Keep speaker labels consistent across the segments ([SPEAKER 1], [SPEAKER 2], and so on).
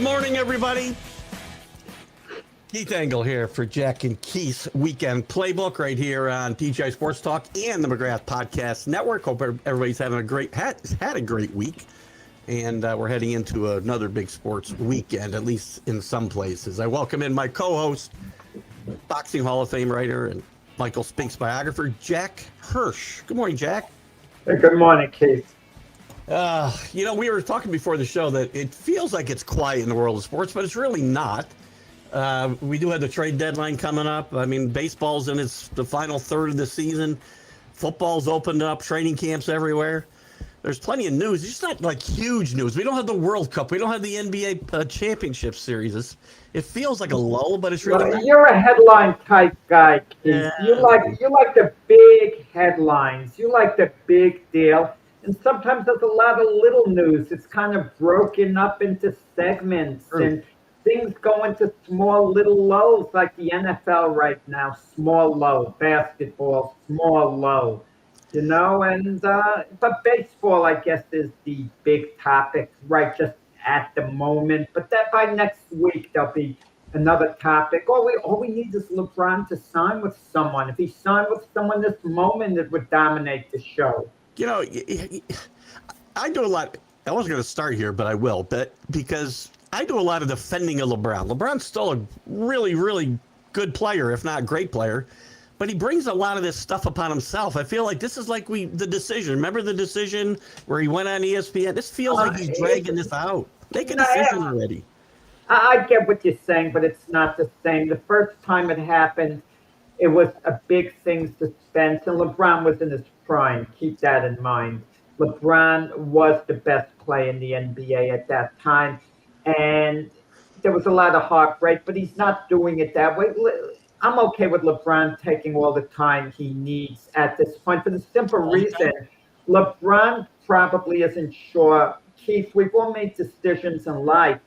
[SPEAKER 1] Good morning, everybody. Keith Engel here for Jack and Keith's Weekend Playbook right here on TGI Sports Talk and the McGrath Podcast Network. Hope everybody's having had a great week. And we're heading into another big sports weekend, at least in some places. I welcome in my co-host, Boxing Hall of Fame writer and Michael Spink's biographer, Jack Hirsch. Good morning, Jack.
[SPEAKER 2] Hey, good morning, Keith.
[SPEAKER 1] We were talking before the show that it feels like it's quiet in the world of sports, but it's really not. We do have the trade deadline coming up. I mean, baseball's in the final third of the season. Football's opened up, training camps everywhere. There's plenty of news. It's just not like huge news. We don't have the World Cup. We don't have the NBA championship series. It feels like a lull, but it's really not.
[SPEAKER 2] You're a headline type guy, Keith.
[SPEAKER 1] Yeah.
[SPEAKER 2] You like the big headlines. You like the big deal. And sometimes there's a lot of little news. It's kind of broken up into segments, and things go into small little lows, like the NFL right now. Small low. Basketball, small low. But baseball, I guess, is the big topic right just at the moment. But that by next week, there'll be another topic. All we need is LeBron to sign with someone. If he signed with someone this moment, it would dominate the show.
[SPEAKER 1] I do a lot. I wasn't going to start here, but I will. But because I do a lot of defending of LeBron. LeBron's still a really, really good player, if not great player. But he brings a lot of this stuff upon himself. I feel like this is like the decision. Remember the decision where he went on ESPN? This feels like he's dragging this out. Make a decision already.
[SPEAKER 2] I get what you're saying, but it's not the same. The first time it happened, it was a big thing, suspense, and LeBron was in his prime. Keep that in mind. LeBron was the best player in the NBA at that time, and there was a lot of heartbreak, but he's not doing it that way. I'm okay with LeBron taking all the time he needs at this point for the simple reason LeBron probably isn't sure. Keith, we've all made decisions in life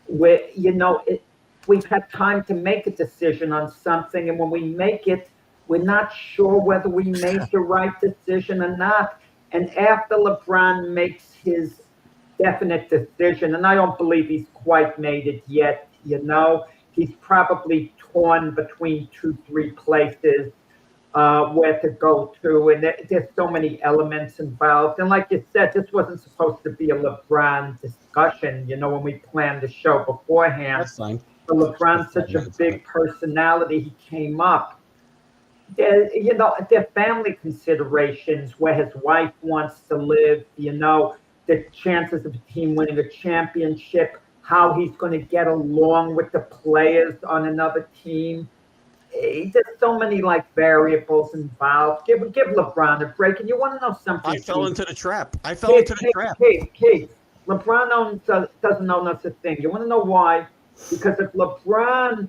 [SPEAKER 2] where, we've had time to make a decision on something, and when we make it, we're not sure whether we made the right decision or not. And after LeBron makes his definite decision, and I don't believe he's quite made it yet, he's probably torn between 2-3 places where to go to, and there's so many elements involved. And like you said, this wasn't supposed to be a LeBron discussion, when we planned the show beforehand.
[SPEAKER 1] That's fine.
[SPEAKER 2] But LeBron's such a big personality, he came up. There are family considerations where his wife wants to live, the chances of the team winning a championship, how he's going to get along with the players on another team. There's so many variables involved. Give LeBron a break. And you want to know something?
[SPEAKER 1] I fell into the trap.
[SPEAKER 2] Kate, LeBron doesn't own us a thing. You want to know why? Because if LeBron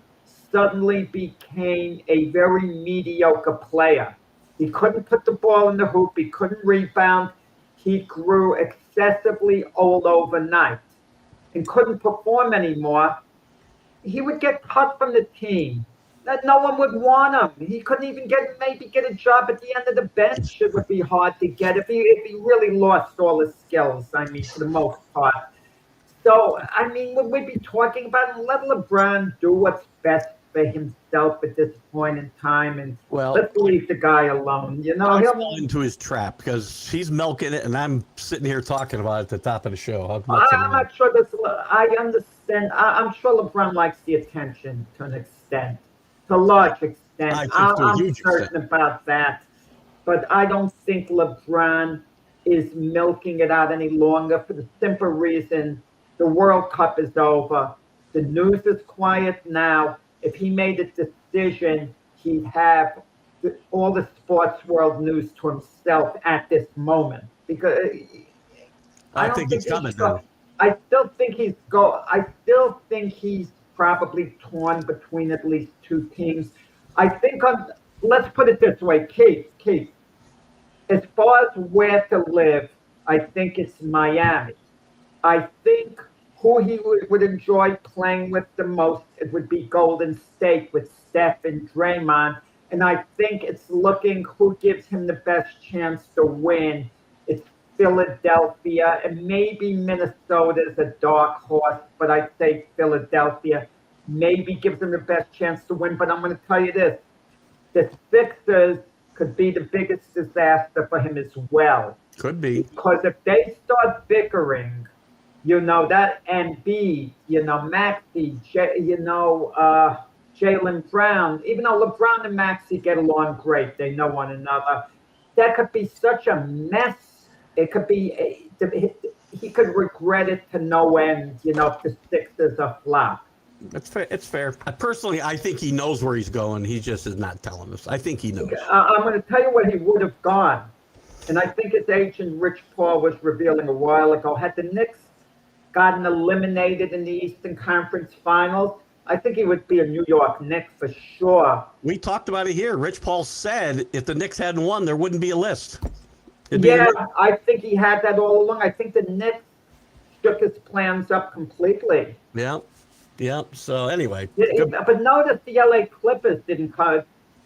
[SPEAKER 2] suddenly became a very mediocre player, he couldn't put the ball in the hoop, he couldn't rebound, he grew excessively old overnight and couldn't perform anymore, he would get cut from the team. That no one would want him. He couldn't even get a job at the end of the bench. It would be hard to get if he really lost all his skills, for the most part. So, would we be talking about let LeBron do what's best for himself at this point in time, and let's leave the guy alone.
[SPEAKER 1] I fall into his trap because he's milking it, and I'm sitting here talking about it at the top of the show.
[SPEAKER 2] I'm not sure I understand. I'm sure LeBron likes the attention to an extent, to a large extent. I'm certain about that, but I don't think LeBron is milking it out any longer for the simple reason the World Cup is over. The news is quiet now. If he made a decision, he'd have all the sports world news to himself at this moment. Because
[SPEAKER 1] I think it's coming now.
[SPEAKER 2] I still think he's probably torn between at least two teams. I think let's put it this way, Keith. As far as where to live, I think it's Miami. I think who he would enjoy playing with the most, it would be Golden State with Steph and Draymond. And I think it's looking who gives him the best chance to win. It's Philadelphia, and maybe Minnesota's a dark horse, but I'd say Philadelphia maybe gives them the best chance to win. But I'm going to tell you this, the Sixers could be the biggest disaster for him as well.
[SPEAKER 1] Could be.
[SPEAKER 2] Because if they start bickering, that Embiid, Maxey, Jaylen Brown, even though LeBron and Maxey get along great, they know one another, that could be such a mess. It could be, he could regret it to no end, if the Sixers are flop.
[SPEAKER 1] It's fair. It's fair. Personally, I think he knows where he's going. He just is not telling us. I think he knows.
[SPEAKER 2] I'm going to tell you where he would have gone. And I think his agent, Rich Paul, was revealing a while ago. Had the Knicks gotten eliminated in the Eastern Conference Finals, I think he would be a New York Knicks for sure.
[SPEAKER 1] We talked about it here. Rich Paul said if the Knicks hadn't won, there wouldn't be a list.
[SPEAKER 2] I think he had that all along. I think the Knicks shook his plans up completely.
[SPEAKER 1] Yeah. Yeah. So anyway.
[SPEAKER 2] But notice the LA Clippers didn't come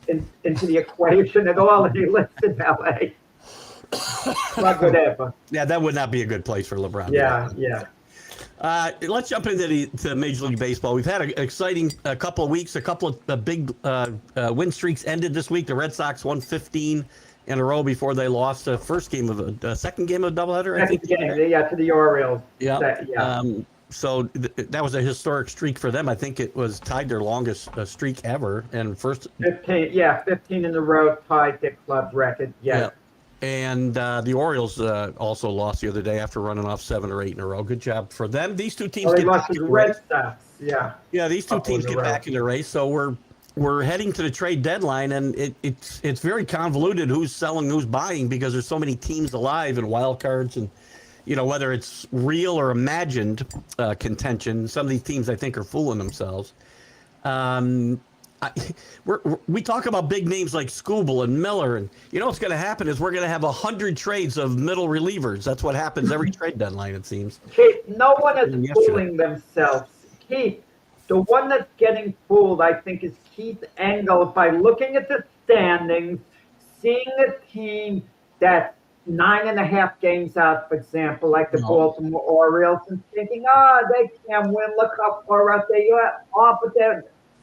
[SPEAKER 2] into the equation at all. He lives in LA. But whatever.
[SPEAKER 1] Yeah, that would not be a good place for LeBron.
[SPEAKER 2] Yeah.
[SPEAKER 1] Let's jump into Major League Baseball. We've had an exciting couple of weeks. A couple of big win streaks ended this week. The Red Sox won 15 in a row before they lost the second game of a doubleheader.
[SPEAKER 2] Second game, to the Orioles.
[SPEAKER 1] Yeah. So that was a historic streak for them. I think it was tied their longest streak ever. And
[SPEAKER 2] 15 in a row, tied their club record. Yeah.
[SPEAKER 1] And the Orioles also lost the other day after running off 7 or 8 in a row. Good job for them. These two teams
[SPEAKER 2] get back in the race. Yeah,
[SPEAKER 1] these two teams get back in the race. So we're heading to the trade deadline, and it's very convoluted who's selling, who's buying, because there's so many teams alive and wild cards, and whether it's real or imagined contention. Some of these teams I think are fooling themselves. We talk about big names like Skubal and Miller, and what's going to happen is we're going to have 100 trades of middle relievers. That's what happens every trade deadline, it seems.
[SPEAKER 2] Keith, no one is fooling themselves. Keith, the one that's getting fooled, I think, is Keith Engel by looking at the standings, seeing a team that's 9.5 games out, for example, like the Baltimore Orioles, and thinking, they can't win. Look how far out they are. But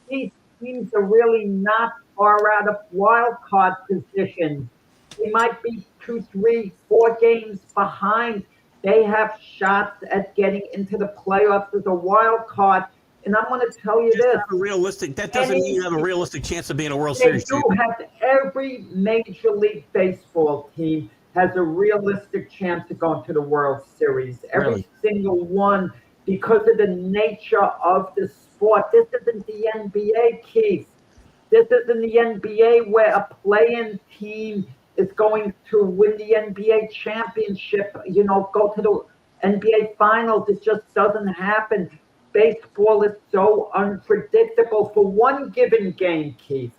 [SPEAKER 2] these teams are really not far out of wild card position. They might be 2, 3, 4 games behind. They have shots at getting into the playoffs as a wild card. And I'm going to tell you this.
[SPEAKER 1] That doesn't mean you have a realistic chance of being a World Series team.
[SPEAKER 2] Every Major League Baseball team has a realistic chance of going to the World Series. Every single one, because of the nature of the sport. This isn't the NBA, Keith. This isn't the NBA where a play-in team is going to win the NBA championship, go to the NBA finals. It just doesn't happen. Baseball is so unpredictable. For one given game, Keith,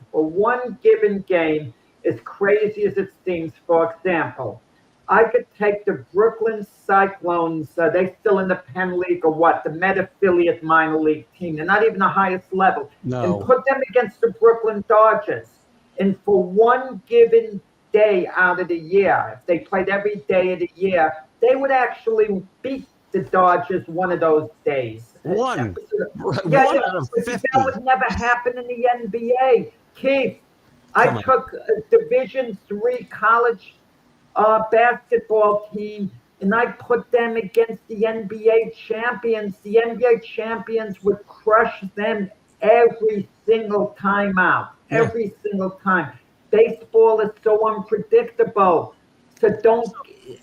[SPEAKER 2] as crazy as it seems, for example, I could take the Brooklyn Cyclones, they still in the Penn League or what, the Met-affiliate minor league team. They're not even the highest level.
[SPEAKER 1] No.
[SPEAKER 2] And put them against the Brooklyn Dodgers. And for one given day out of the year, if they played every day of the year, they would actually beat the Dodgers one of those days.
[SPEAKER 1] One out of 50.
[SPEAKER 2] That would never happen in the NBA. Keith, I took a Division III college basketball team, and I put them against the NBA champions. The NBA champions would crush them every single time out. Every single time. Baseball is so unpredictable. So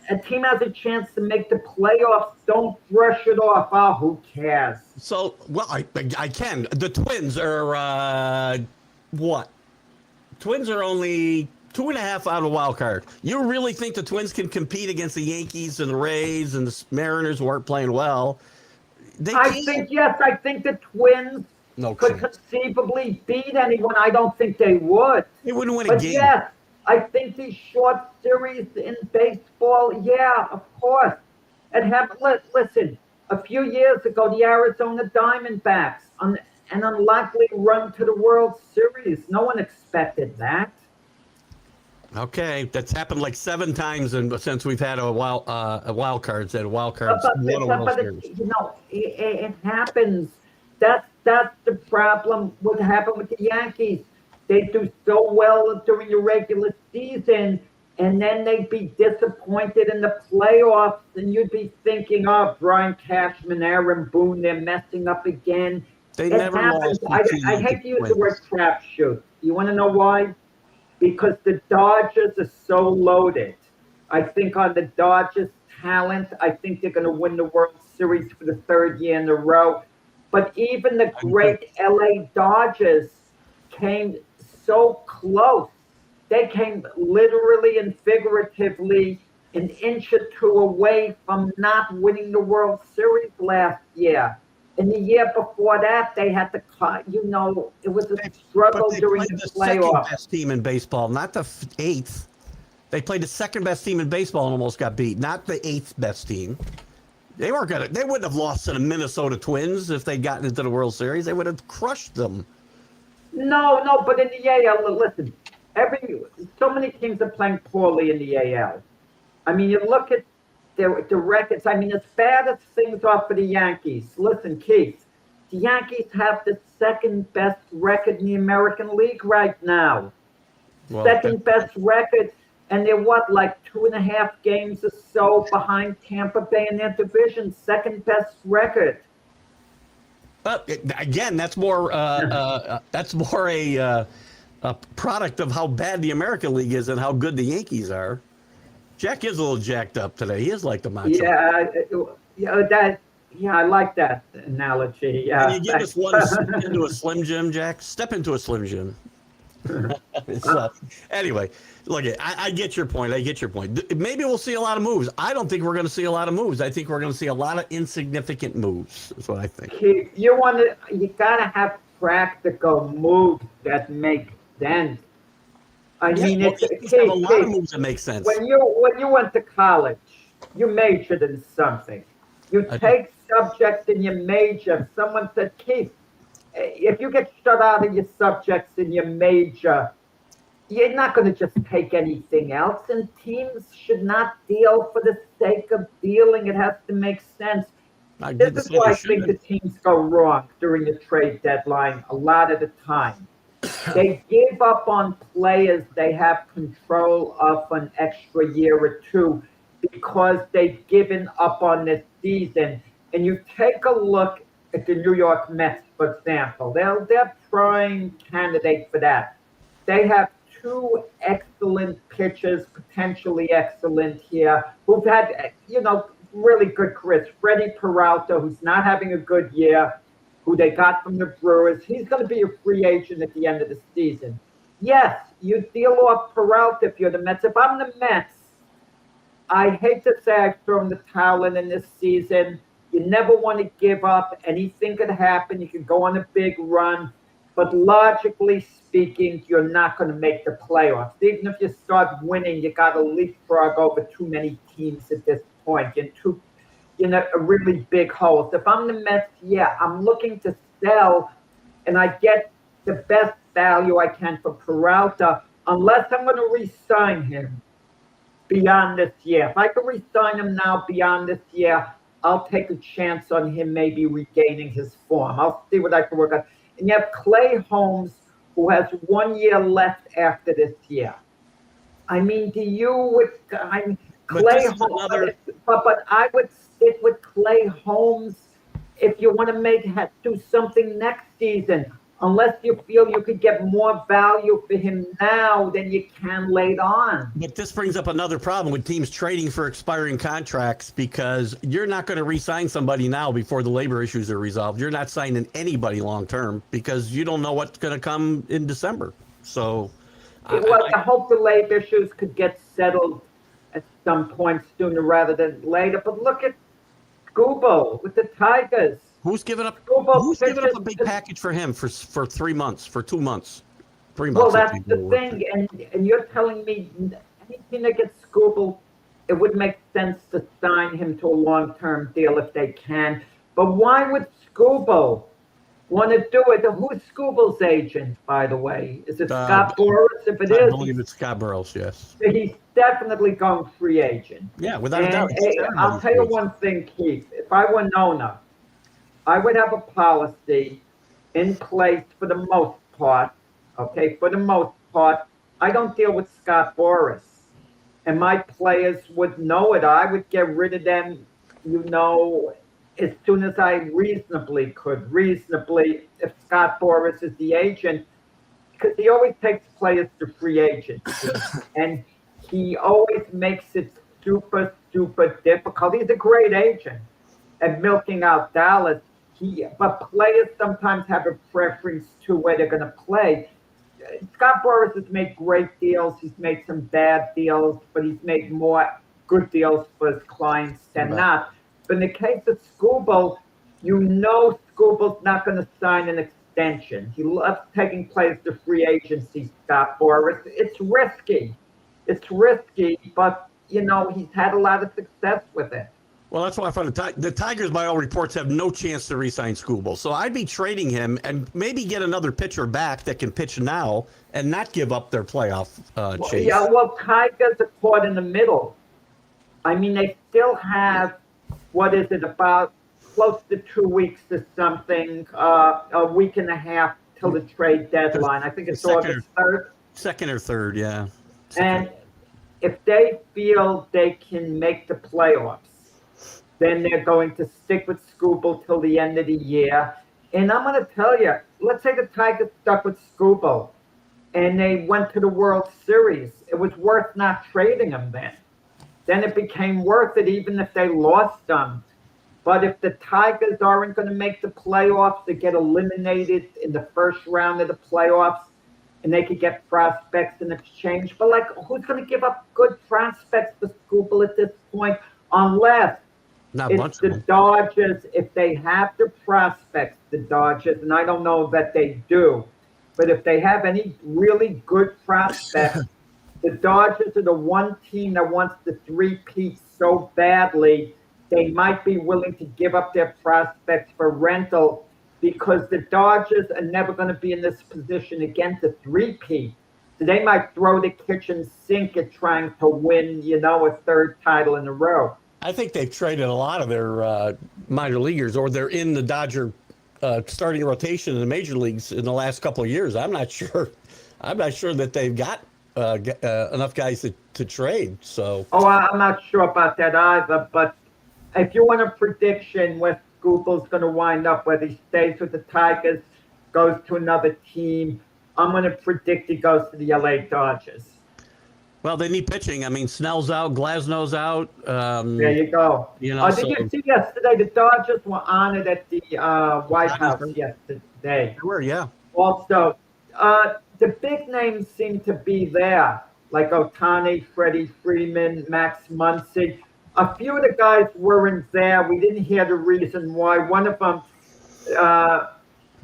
[SPEAKER 2] a team has a chance to make the playoffs. Don't brush it off. Who cares?
[SPEAKER 1] So, I can. The Twins are, what? Twins are only 2.5 out of a wild card. You really think the Twins can compete against the Yankees and the Rays and the Mariners who aren't playing well? I think
[SPEAKER 2] the Twins could conceivably beat anyone. I don't think they would.
[SPEAKER 1] They wouldn't win a game.
[SPEAKER 2] Yes, I think these short series in baseball, of course. And listen, a few years ago, the Arizona Diamondbacks, an unlikely run to the World Series. No one expected that.
[SPEAKER 1] Okay, that's happened like 7 times since we've had a wild cards and wild
[SPEAKER 2] But,
[SPEAKER 1] cards
[SPEAKER 2] but,
[SPEAKER 1] won a World
[SPEAKER 2] but
[SPEAKER 1] Series.
[SPEAKER 2] it happens. That's the problem. What happened with the Yankees? They do so well during the regular season, and then they'd be disappointed in the playoffs, and you'd be thinking, "Oh, Brian Cashman, Aaron Boone, they're messing up again."
[SPEAKER 1] They
[SPEAKER 2] It
[SPEAKER 1] never
[SPEAKER 2] happens.
[SPEAKER 1] lost
[SPEAKER 2] I
[SPEAKER 1] to the
[SPEAKER 2] hate to use the word
[SPEAKER 1] Twins.
[SPEAKER 2] crapshoot. You want to know why? Because the Dodgers are so loaded. I think on the Dodgers' talent, I think they're going to win the World Series for the third year in a row. But even the
[SPEAKER 1] I do too.
[SPEAKER 2] great LA Dodgers came so close. They came literally and figuratively an inch or two away from not winning the World Series last year. And the year before that, they had to cut, it was a
[SPEAKER 1] But
[SPEAKER 2] struggle
[SPEAKER 1] they
[SPEAKER 2] during
[SPEAKER 1] played
[SPEAKER 2] the
[SPEAKER 1] the second
[SPEAKER 2] playoffs.
[SPEAKER 1] best team in baseball, not the eighth. They played the second best team in baseball and almost got beat, not the eighth best team. They weren't gonna. They wouldn't have lost to the Minnesota Twins if they'd gotten into the World Series. They would have crushed them.
[SPEAKER 2] No, but in the AL, listen, so many teams are playing poorly in the AL. I mean, you look at the records. I mean, as bad as things are for the Yankees. Listen, Keith, the Yankees have the second best record in the American League right now.
[SPEAKER 1] Well,
[SPEAKER 2] Second best record, and they're what, like 2.5 games or so behind Tampa Bay in their division. Second best record.
[SPEAKER 1] again, that's more a product of how bad the American League is and how good the Yankees are. Jack is a little jacked up today. He is like the macho.
[SPEAKER 2] Yeah, yeah, I like that analogy.
[SPEAKER 1] Can
[SPEAKER 2] Yeah,
[SPEAKER 1] you give us
[SPEAKER 2] thanks.
[SPEAKER 1] one step into a Slim Jim, Jack? Step into a Slim Jim. So, anyway, look, I get your point. I get your point. Maybe we'll see a lot of moves. I don't think we're going to see a lot of moves. I think we're going to see a lot of insignificant moves. That's what I think.
[SPEAKER 2] You gotta have practical moves that make sense. I
[SPEAKER 1] Yeah,
[SPEAKER 2] mean,
[SPEAKER 1] well,
[SPEAKER 2] it's
[SPEAKER 1] Yankees have a
[SPEAKER 2] Keith,
[SPEAKER 1] lot of
[SPEAKER 2] Keith,
[SPEAKER 1] moves that make sense.
[SPEAKER 2] when you went to college, you majored in something. You
[SPEAKER 1] I,
[SPEAKER 2] take subjects in your major. Someone said, Keith, if you get shut out of your subjects in your major, you're not going to just take anything else. And teams should not deal for the sake of dealing. It has to make sense.
[SPEAKER 1] I
[SPEAKER 2] This
[SPEAKER 1] didn't
[SPEAKER 2] is
[SPEAKER 1] say
[SPEAKER 2] why
[SPEAKER 1] they
[SPEAKER 2] I think the
[SPEAKER 1] shouldn't.
[SPEAKER 2] teams go wrong during the trade deadline a lot of the time. They give up on players they have control of for an extra year or two because they've given up on this season. And you take a look at the New York Mets, for example, they're prime candidate for that. They have two excellent pitchers, potentially excellent here, who've had, really good careers. Freddie Peralta, who's not having a good year, who they got from the Brewers. He's going to be a free agent at the end of the season. Yes, you deal off Peralta if you're the Mets. If I'm the Mets, I hate to say I've thrown the towel in this season. You never want to give up. Anything could happen. You could go on a big run. But logically speaking, you're not going to make the playoffs. Even if you start winning, you got to leapfrog over too many teams at this point. A really big hole. So if I'm the Mets, yeah, I'm looking to sell, and I get the best value I can for Peralta, unless I'm going to re-sign him beyond this year. If I can re-sign him now beyond this year, I'll take a chance on him maybe regaining his form. I'll see what I can work on. And you have Clay Holmes, who has 1 year left after this year. I mean,
[SPEAKER 1] But
[SPEAKER 2] Clay
[SPEAKER 1] this is
[SPEAKER 2] Holmes,
[SPEAKER 1] another.
[SPEAKER 2] but I would stick with Clay Holmes if you want to do something next season, unless you feel you could get more value for him now than you can later on.
[SPEAKER 1] But this brings up another problem with teams trading for expiring contracts because you're not going to re-sign somebody now before the labor issues are resolved. You're not signing anybody long term because you don't know what's going to come in December. So,
[SPEAKER 2] I hope the labor issues could get settled at some point sooner rather than later. But look at Google with the Tigers.
[SPEAKER 1] who's giving up?
[SPEAKER 2] Google
[SPEAKER 1] Who's giving up a big
[SPEAKER 2] pitches.
[SPEAKER 1] package for him for 3 months, for 2 months, 3 months?
[SPEAKER 2] Well,
[SPEAKER 1] I
[SPEAKER 2] that's
[SPEAKER 1] think
[SPEAKER 2] the
[SPEAKER 1] will work.
[SPEAKER 2] thing, and you're telling me anything that gets Scooble, it would make sense to sign him to a long-term deal if they can. But why would Scooble want to do it. Who's Scooble's agent, by the way? Is it
[SPEAKER 1] Uh,
[SPEAKER 2] Scott Boras? If it
[SPEAKER 1] I
[SPEAKER 2] is,
[SPEAKER 1] believe it's Scott Burrows, yes.
[SPEAKER 2] he's definitely going free agent.
[SPEAKER 1] Yeah, without a doubt.
[SPEAKER 2] And
[SPEAKER 1] He's staring at
[SPEAKER 2] I'll
[SPEAKER 1] his
[SPEAKER 2] tell you
[SPEAKER 1] face.
[SPEAKER 2] one thing, Keith. If I were Nona, I would have a policy in place for the most part. Okay, for the most part, I don't deal with Scott Boras, and my players would know it. I would get rid of them, as soon as I reasonably could. Reasonably, if Scott Boras is the agent, because he always takes players to free agency, and he always makes it super, super difficult. He's a great agent at milking out Dallas. But players sometimes have a preference to where they're going to play. Scott Boras has made great deals. He's made some bad deals, but he's made more good deals for his clients than not. But in the case of Scooble, Scooble's not going to sign an extension. He loves taking players to free agency, Scott Boras. It's risky. It's risky, but, he's had a lot of success with it.
[SPEAKER 1] Well, that's why I find the Tigers, by all reports, have no chance to re-sign Scooble. So I'd be trading him and maybe get another pitcher back that can pitch now and not give up their playoff chase.
[SPEAKER 2] Yeah, well, Tigers are caught in the middle. I mean, they still have, what is it, about close to 2 weeks or something, a week and a half till the trade deadline. I think it's August 3rd.
[SPEAKER 1] Second or third, yeah.
[SPEAKER 2] And if they feel they can make the playoffs, then they're going to stick with Scooble till the end of the year. And I'm going to tell you, let's say the Tigers stuck with Scooble and they went to the World Series. It was worth not trading him then. Then it became worth it even if they lost him. But if the Tigers aren't going to make the playoffs, they get eliminated in the first round of the playoffs, and they could get prospects in exchange. But, who's going to give up good prospects for Scooble at this point? Unless it's the Dodgers. If they have the prospects, the Dodgers, and I don't know that they do, but if they have any really good prospects, the Dodgers are the one team that wants the three-peat so badly, they might be willing to give up their prospects for rental because the Dodgers are never going to be in this position again to three-peat. So they might throw the kitchen sink at trying to win, a third title in a row.
[SPEAKER 1] I think they've traded a lot of their minor leaguers, or they're in the Dodger starting rotation in the major leagues in the last couple of years. I'm not sure. I'm not sure that they've got enough guys to trade. So.
[SPEAKER 2] Oh, I'm not sure about that either. But if you want a prediction where Scooble's going to wind up, whether he stays with the Tigers, goes to another team, I'm going to predict he goes to the LA Dodgers.
[SPEAKER 1] Well, they need pitching. I mean, Snell's out, Glasnow's out.
[SPEAKER 2] There you go. Did you see yesterday the Dodgers were honored at the White House yesterday?
[SPEAKER 1] They were, yeah.
[SPEAKER 2] Also, the big names seem to be there, like Ohtani, Freddie Freeman, Max Muncy. A few of the guys weren't there. We didn't hear the reason why. One of them,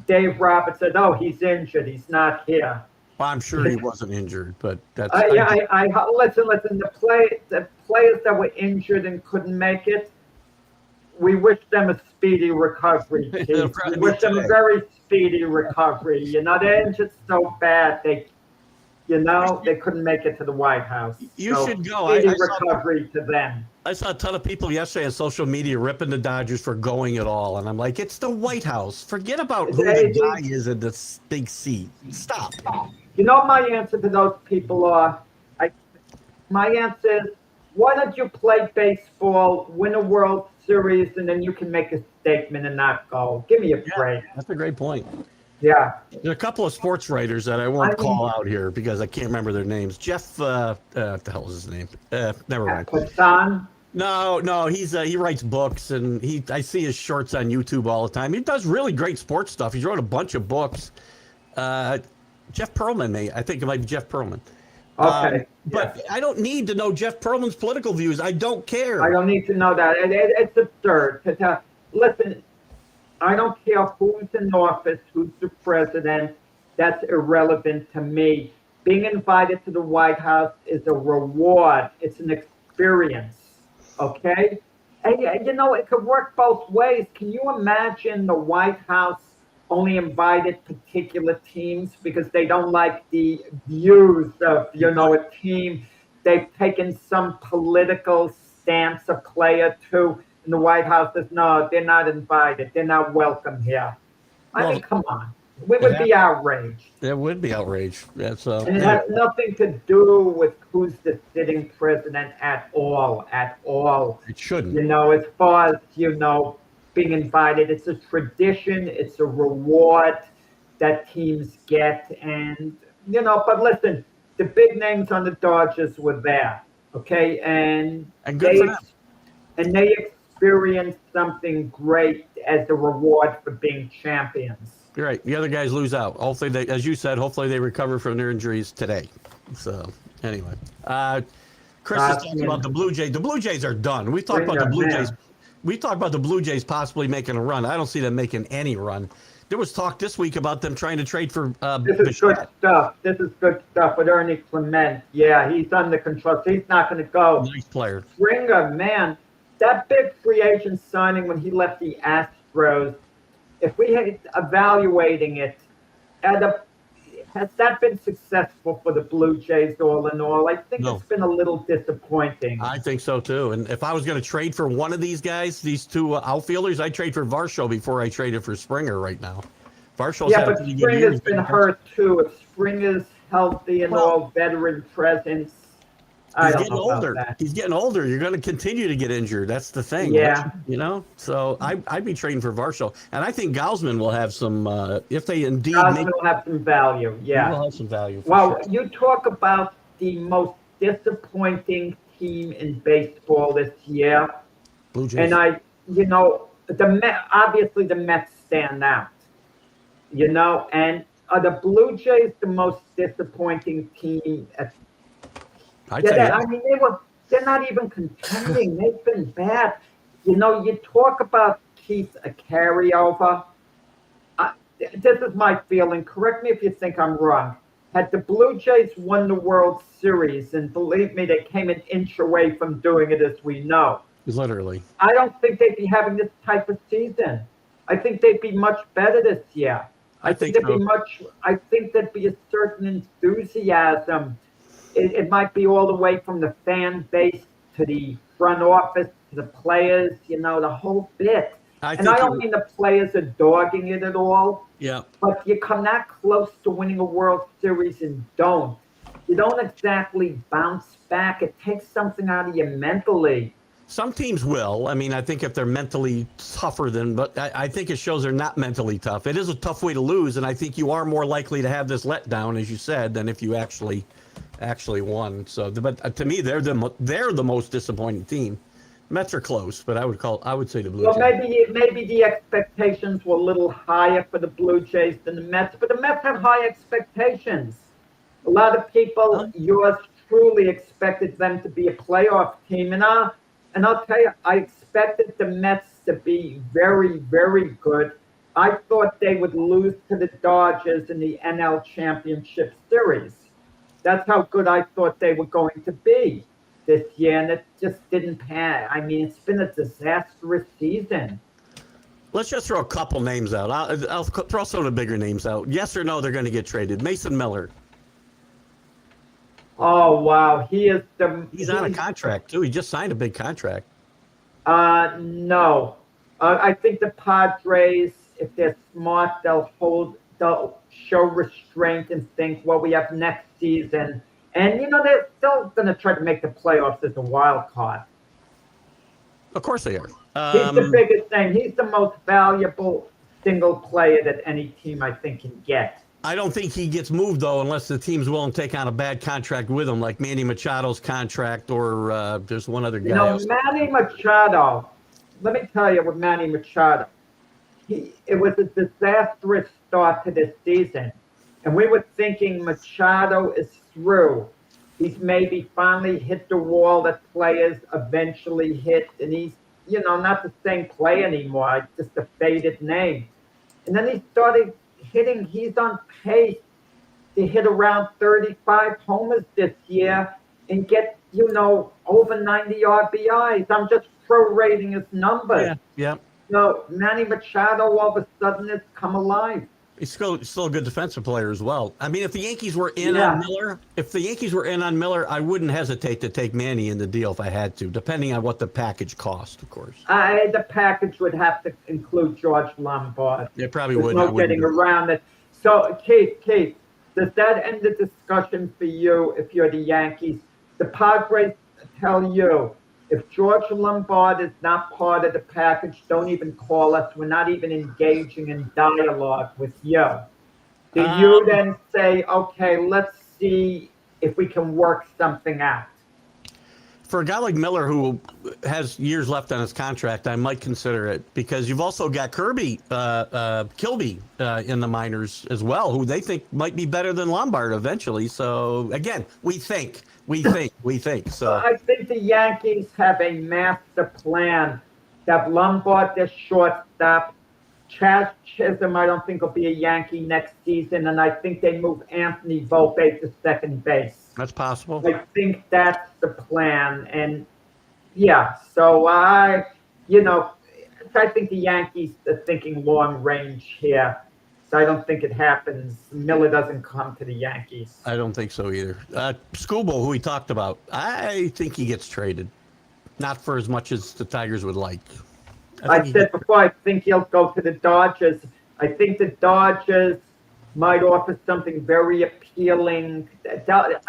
[SPEAKER 2] Dave Roberts, said, "Oh, he's injured. He's not here."
[SPEAKER 1] Well, I'm sure he wasn't injured, but that's.
[SPEAKER 2] Listen. The players that were injured and couldn't make it, we wish them a speedy recovery. We wish them a very speedy recovery. They're injured so bad they couldn't make it to the White House.
[SPEAKER 1] You should go.
[SPEAKER 2] Speedy recovery to them.
[SPEAKER 1] I saw a ton of people yesterday on social media ripping the Dodgers for going at all, and I'm like, it's the White House. Forget about who the guy is in this big seat. Stop.
[SPEAKER 2] My answer to those people my answer is, why don't you play baseball, win a World Series, and then you can make a statement and not go? Give me a break.
[SPEAKER 1] That's a great point.
[SPEAKER 2] Yeah.
[SPEAKER 1] There are a couple of sports writers that I won't call out here because I can't remember their names. Jeff, what the hell is his name? Never mind.
[SPEAKER 2] Hassan?
[SPEAKER 1] No, he writes books, and I see his shorts on YouTube all the time. He does really great sports stuff. He's wrote a bunch of books. Jeff Pearlman, I think it might be Jeff Pearlman.
[SPEAKER 2] Okay.
[SPEAKER 1] But I don't need to know Jeff Pearlman's political views. I don't care.
[SPEAKER 2] I don't need to know that. It's absurd. Listen, I don't care who's in office, who's the president. That's irrelevant to me. Being invited to the White House is a reward. It's an experience. Okay? And, it could work both ways. Can you imagine the White House only invited particular teams because they don't like the views of, a team. They've taken some political stance, a player too, and the White House says, no, they're not invited. They're not welcome here. I mean,
[SPEAKER 1] Well,
[SPEAKER 2] come on. We
[SPEAKER 1] it
[SPEAKER 2] would be outraged.
[SPEAKER 1] It would be outrage. Yeah, so
[SPEAKER 2] And it
[SPEAKER 1] anyway,
[SPEAKER 2] has nothing to do with who's the sitting president at all, at all.
[SPEAKER 1] it shouldn't.
[SPEAKER 2] As far as, being invited, it's a tradition, it's a reward that teams get. And, but listen, the big names on the Dodgers were there, okay?
[SPEAKER 1] And good for them.
[SPEAKER 2] And they experienced something great as a reward for being champions.
[SPEAKER 1] You're right. The other guys lose out. Hopefully, they, as you said, hopefully they recover from their injuries today. So, anyway, Chris is talking about the Blue Jays. The Blue Jays are done. We talked about the Blue Jays. We talked about the Blue Jays possibly making a run. I don't see them making any run. There was talk this week about them trying to trade for.
[SPEAKER 2] This is good stuff. This is good stuff with Ernie Clement. Yeah, he's under control. So he's not going to go.
[SPEAKER 1] Nice player.
[SPEAKER 2] Springer, man, that big free agent signing when he left the Astros. If we had evaluating it, has that been successful for the Blue Jays all in all? I think It's been a little disappointing.
[SPEAKER 1] I think so too. And if I was going to trade for one of these guys, these two outfielders, I'd trade for Varsho before I traded for Springer right now. Varsho's
[SPEAKER 2] but Springer's been hurt too. If Springer's healthy and all veteran presence,
[SPEAKER 1] He's getting older. He's getting older. You're going to continue to get injured. That's the thing.
[SPEAKER 2] Yeah.
[SPEAKER 1] So I'd be trading for Varsho. And I think Gausman will have some, if they indeed
[SPEAKER 2] will have some value. Yeah.
[SPEAKER 1] He will have some value.
[SPEAKER 2] Well, you talk about the most disappointing team in baseball this year.
[SPEAKER 1] Blue Jays.
[SPEAKER 2] And obviously the Mets stand out. And are the Blue Jays the most disappointing team they're not even contending. They've been bad. You talk about Keith a carryover. This is my feeling. Correct me if you think I'm wrong. Had the Blue Jays won the World Series, and believe me, they came an inch away from doing it, as we know.
[SPEAKER 1] Literally.
[SPEAKER 2] I don't think they'd be having this type of season. I think they'd be much better this year. I think there'd be a certain enthusiasm. It might be all the way from the fan base to the front office to the players, the whole bit. I don't mean the players are dogging it at all.
[SPEAKER 1] Yeah.
[SPEAKER 2] But you come that close to winning a World Series and you don't exactly bounce back. It takes something out of you mentally.
[SPEAKER 1] Some teams will. I mean, I think if they're mentally tougher but I think it shows they're not mentally tough. It is a tough way to lose, and I think you are more likely to have this letdown, as you said, than if you actually won. So, but to me, they're the most disappointing team. Mets are close, but I would say the Blue Jays.
[SPEAKER 2] Well, maybe the expectations were a little higher for the Blue Jays than the Mets, but the Mets have high expectations. A lot of people, yours truly, expected them to be a playoff team, and I'll tell you, I expected the Mets to be very, very good. I thought they would lose to the Dodgers in the NL Championship Series. That's how good I thought they were going to be this year, and it just didn't pan. I mean, it's been a disastrous season.
[SPEAKER 1] Let's just throw a couple names out. I'll throw some of the bigger names out. Yes or no, they're going to get traded. Mason Miller.
[SPEAKER 2] Oh, wow. He's
[SPEAKER 1] on a contract, too. He just signed a big contract.
[SPEAKER 2] No. I think the Padres, if they're smart, they'll show restraint and think, well, we have next season. And, they're still going to try to make the playoffs as a wild card.
[SPEAKER 1] Of course they are.
[SPEAKER 2] He's the biggest name. He's the most valuable single player that any team, I think, can get.
[SPEAKER 1] I don't think he gets moved, though, unless the team's willing to take on a bad contract with him, like Manny Machado's contract, or there's one other guy.
[SPEAKER 2] Manny Machado, let me tell you with Manny Machado, it was a disastrous start to this season. And we were thinking Machado is through. He's maybe finally hit the wall that players eventually hit, and he's, not the same play anymore, just a faded name. And then he started hitting. He's on pace to hit around 35 homers this year and get, over 90 RBIs. I'm just prorating his numbers.
[SPEAKER 1] Yeah.
[SPEAKER 2] No, Manny Machado all of a sudden has come alive.
[SPEAKER 1] He's still a good defensive player as well. I mean, if the Yankees were in on
[SPEAKER 2] Yeah.
[SPEAKER 1] Miller, I wouldn't hesitate to take Manny in the deal if I had to, depending on what the package cost, of course.
[SPEAKER 2] The package would have to include George Lombard.
[SPEAKER 1] It probably
[SPEAKER 2] There's
[SPEAKER 1] would. I
[SPEAKER 2] no
[SPEAKER 1] wouldn't
[SPEAKER 2] getting
[SPEAKER 1] do it.
[SPEAKER 2] around it. So, Keith, does that end the discussion for you if you're the Yankees? The Padres tell you if George Lombard is not part of the package, don't even call us. We're not even engaging in dialogue with you. Do you
[SPEAKER 1] Um,
[SPEAKER 2] then say, okay, let's see if we can work something out?
[SPEAKER 1] for a guy like Miller who has years left on his contract, I might consider it because you've also got Kilby in the minors as well, who they think might be better than Lombard eventually. So again, we think. So
[SPEAKER 2] I think the Yankees have a master plan. They have Lombard, their shortstop. Chaz Chisholm, I don't think will be a Yankee next season, and I think they move Anthony Volpe to second base.
[SPEAKER 1] that's possible.
[SPEAKER 2] I think that's the plan, and yeah. So I think the Yankees are thinking long range here. So I don't think it happens. Miller doesn't come to the Yankees.
[SPEAKER 1] I don't think so either. Scooble, who we talked about, I think he gets traded, not for as much as the Tigers would like.
[SPEAKER 2] I said before, I think he'll go to the Dodgers. I think the Dodgers might offer something very appealing.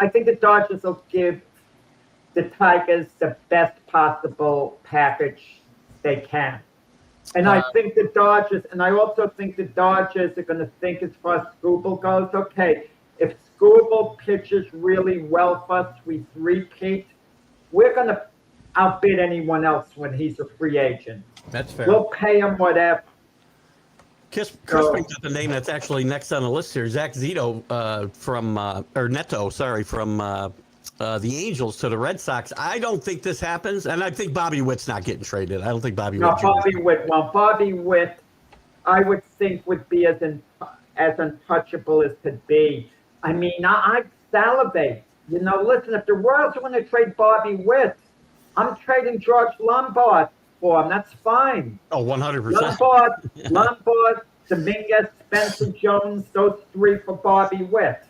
[SPEAKER 2] I think the Dodgers will give the Tigers the best possible package they can. And I think the Dodgers, and I also think the Dodgers are going to think as far as Scooble goes, okay, if Scooble pitches really well for us, we three-peat, we're going to outbid anyone else when he's a free agent.
[SPEAKER 1] That's fair.
[SPEAKER 2] We'll pay him whatever.
[SPEAKER 1] Chris brings up a name that's actually next on the list here. Zach Zito from the Angels to the Red Sox. I don't think this happens, and I think Bobby Witt's not getting traded. I don't think Bobby Witt.
[SPEAKER 2] Bobby Witt, I would think would be as untouchable as could be. I mean, I'd salivate. Listen, if the Royals are going to trade Bobby Witt, I'm trading George Lombard for him. That's fine.
[SPEAKER 1] Oh, 100%.
[SPEAKER 2] Lombard, Dominguez, Spencer Jones, those three for Bobby Witt.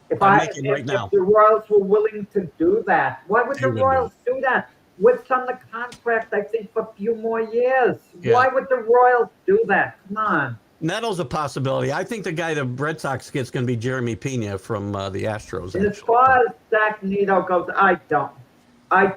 [SPEAKER 2] If the Royals were willing to do that, why would the Royals do that? Witt's on the contract, I think, for a few more years. Yeah. Why would the Royals do that? Come on.
[SPEAKER 1] Nettle's a possibility. I think the guy the Red Sox gets going to be Jeremy Pena from the Astros.
[SPEAKER 2] And as far as Zach Neto goes, I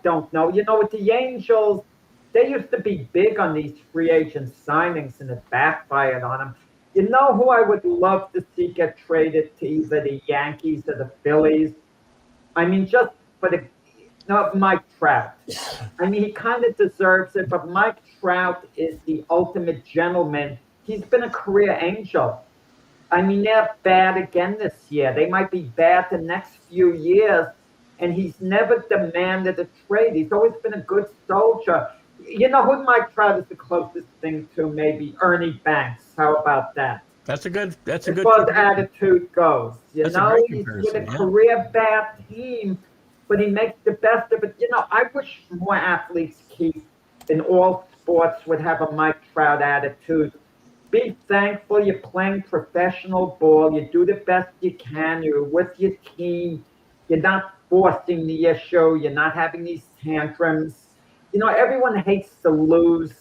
[SPEAKER 2] don't know. With the Angels, they used to be big on these free agent signings, and it backfired on them. You know who I would love to see get traded to either the Yankees or the Phillies? I mean, just for Mike Trout. I mean, he kind of deserves it, but Mike Trout is the ultimate gentleman. He's been a career angel. I mean, they're bad again this year. They might be bad the next few years, and he's never demanded a trade. He's always been a good soldier. You know who Mike Trout is the closest thing to? Maybe Ernie Banks. How about that?
[SPEAKER 1] As far
[SPEAKER 2] as attitude goes. He's with a career bad team, but he makes the best of it. I wish more athletes, Keith, in all sports would have a Mike Trout attitude. Be thankful you're playing professional ball. You do the best you can. You're with your team. You're not forcing the issue. You're not having these tantrums. Everyone hates to lose,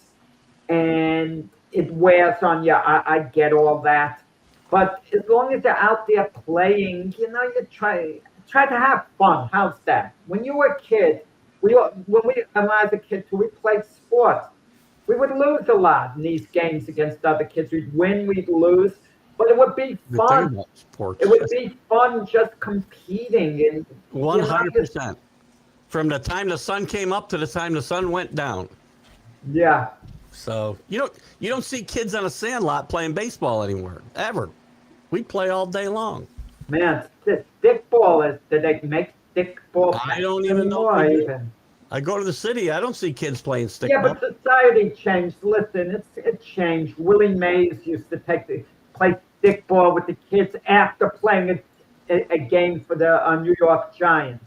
[SPEAKER 2] and it wears on you. I get all that. But as long as you're out there playing, you try to have fun. How's that? When you were a kid, when I was a kid too, we played sports. We would lose a lot in these games against other kids. We'd win, we'd lose, but it would be fun. It would be fun just competing. And
[SPEAKER 1] 100%. From the time the sun came up to the time the sun went down.
[SPEAKER 2] Yeah.
[SPEAKER 1] So you don't see kids on a sandlot playing baseball anymore, ever. We play all day long.
[SPEAKER 2] Man, stickball did they make stickball?
[SPEAKER 1] I don't even know. I go to the city. I don't see kids playing stickball.
[SPEAKER 2] Yeah, but society changed. Listen, it changed. Willie Mays used to play stickball with the kids after playing a game for the New York Giants.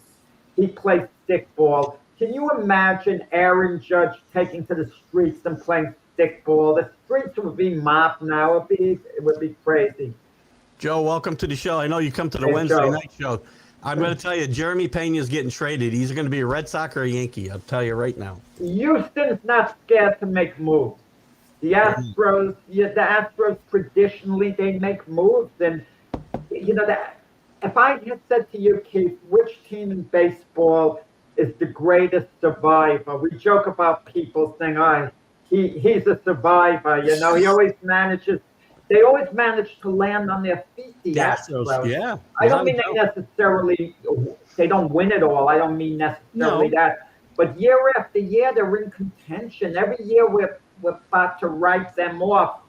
[SPEAKER 2] He played stickball. Can you imagine Aaron Judge taking to the streets and playing stickball. The streets would be mobbed now. It would be crazy.
[SPEAKER 1] Joe, welcome to the show. I know you come to the
[SPEAKER 2] Hey,
[SPEAKER 1] Wednesday
[SPEAKER 2] Joe.
[SPEAKER 1] night show. I'm going to tell you, Jeremy Pena's getting traded. He's going to be a Red Sox or a Yankee. I'll tell you right now.
[SPEAKER 2] Houston's not scared to make moves. The Astros, the Astros traditionally they make moves, and that. If I had said to you, Keith, which team in baseball is the greatest survivor? We joke about people saying, "Oh, he's a survivor." He always manages. They always manage to land on their feet. The Astros.
[SPEAKER 1] Yeah.
[SPEAKER 2] I don't mean they don't win it all. I don't mean necessarily that. But year after year, they're in contention. Every year we're about to write them off.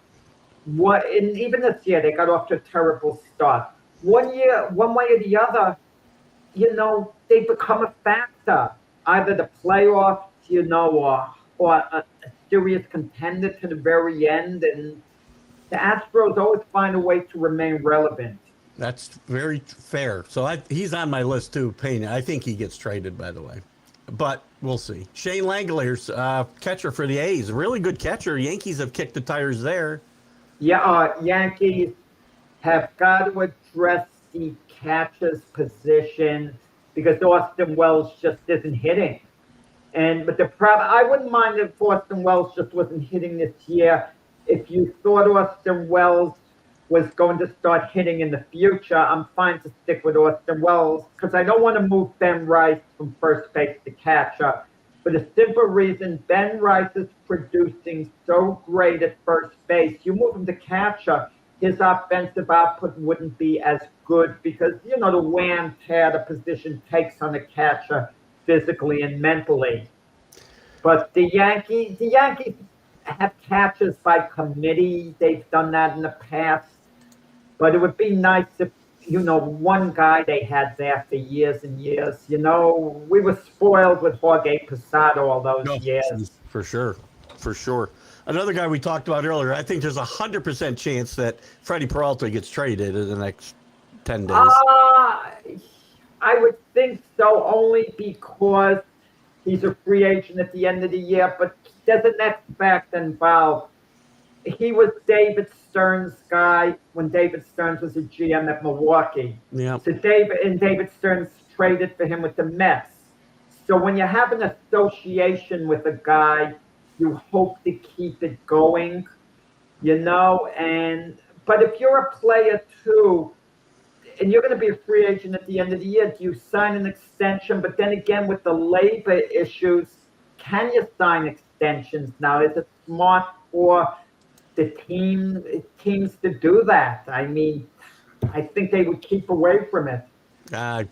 [SPEAKER 2] And even this year, they got off to a terrible start. One year, one way or the other, they become a factor. Either the playoffs, or a serious contender to the very end. And the Astros always find a way to remain relevant.
[SPEAKER 1] That's very fair. So he's on my list too, Pena. I think he gets traded, by the way. But we'll see. Shane Langeliers, catcher for the A's. Really good catcher. Yankees have kicked the tires there.
[SPEAKER 2] Yeah, Yankees have got to address the catcher's position because Austin Wells just isn't hitting. But the problem, I wouldn't mind if Austin Wells just wasn't hitting this year. If you thought Austin Wells was going to start hitting in the future, I'm fine to stick with Austin Wells because I don't want to move Ben Rice from first base to catcher. For the simple reason, Ben Rice is producing so great at first base. You move him to catcher, his offensive output wouldn't be as good because, the wear and tear the position takes on the catcher physically and mentally. But the Yankees have catchers by committee. They've done that in the past. But it would be nice if, one guy they had there for years and years. We were spoiled with Jorge Posada all those years.
[SPEAKER 1] For sure. Another guy we talked about earlier, I think there's 100% chance that Freddie Peralta gets traded in the next 10 days.
[SPEAKER 2] I would think so, only because he's a free agent at the end of the year. But there's an X factor involved. He was David Stern's guy when David Stearns was a GM at Milwaukee.
[SPEAKER 1] Yeah.
[SPEAKER 2] So David Stearns traded for him with the Mets. So when you have an association with a guy, you hope to keep it going, but if you're a player too, and you're going to be a free agent at the end of the year, do you sign an extension? But then again, with the labor issues, can you sign extensions now? Is it smart for the teams to do that? I mean, I think they would keep away from it.
[SPEAKER 1] I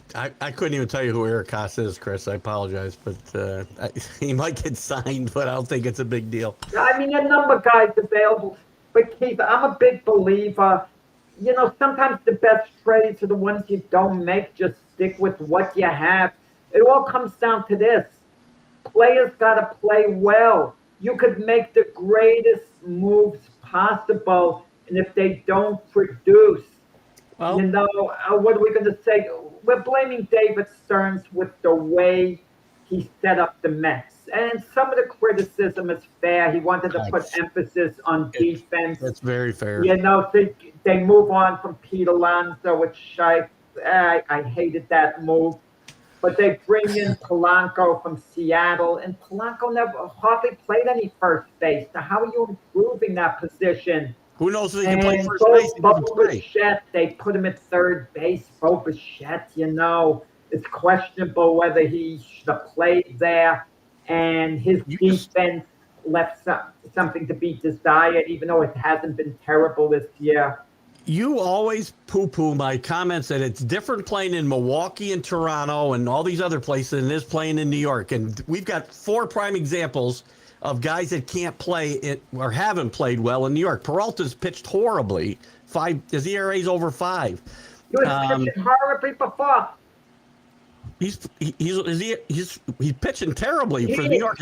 [SPEAKER 1] couldn't even tell you who Eric Haas is, Chris. I apologize, but he might get signed, but I don't think it's a big deal.
[SPEAKER 2] I mean, a number of guys available. But, Keith, I'm a big believer. Sometimes the best trades are the ones you don't make. Just stick with what you have. It all comes down to this. Players got to play well. You could make the greatest moves possible, and if they don't produce, what are we going to say? We're blaming David Stearns with the way he set up the Mets. And some of the criticism is fair. He wanted to put emphasis on defense.
[SPEAKER 1] That's very fair.
[SPEAKER 2] They move on from Pete Alonso, which I hated that move. But they bring in Polanco from Seattle, and Polanco never hardly played any first base. Now, how are you improving that position?
[SPEAKER 1] Who knows if he can play first base?
[SPEAKER 2] Bo Bichette, they put him at third base. Bo Bichette, it's questionable whether he should have played there. And his defense left something to be desired, even though it hasn't been terrible this year.
[SPEAKER 1] You always poo-poo my comments that it's different playing in Milwaukee and Toronto and all these other places than it is playing in New York. And we've got 4 prime examples of guys that can't play it or haven't played well in New York. Peralta's pitched horribly. His ERA's over 5.
[SPEAKER 2] He was pitching horribly before.
[SPEAKER 1] He's pitching terribly for New York.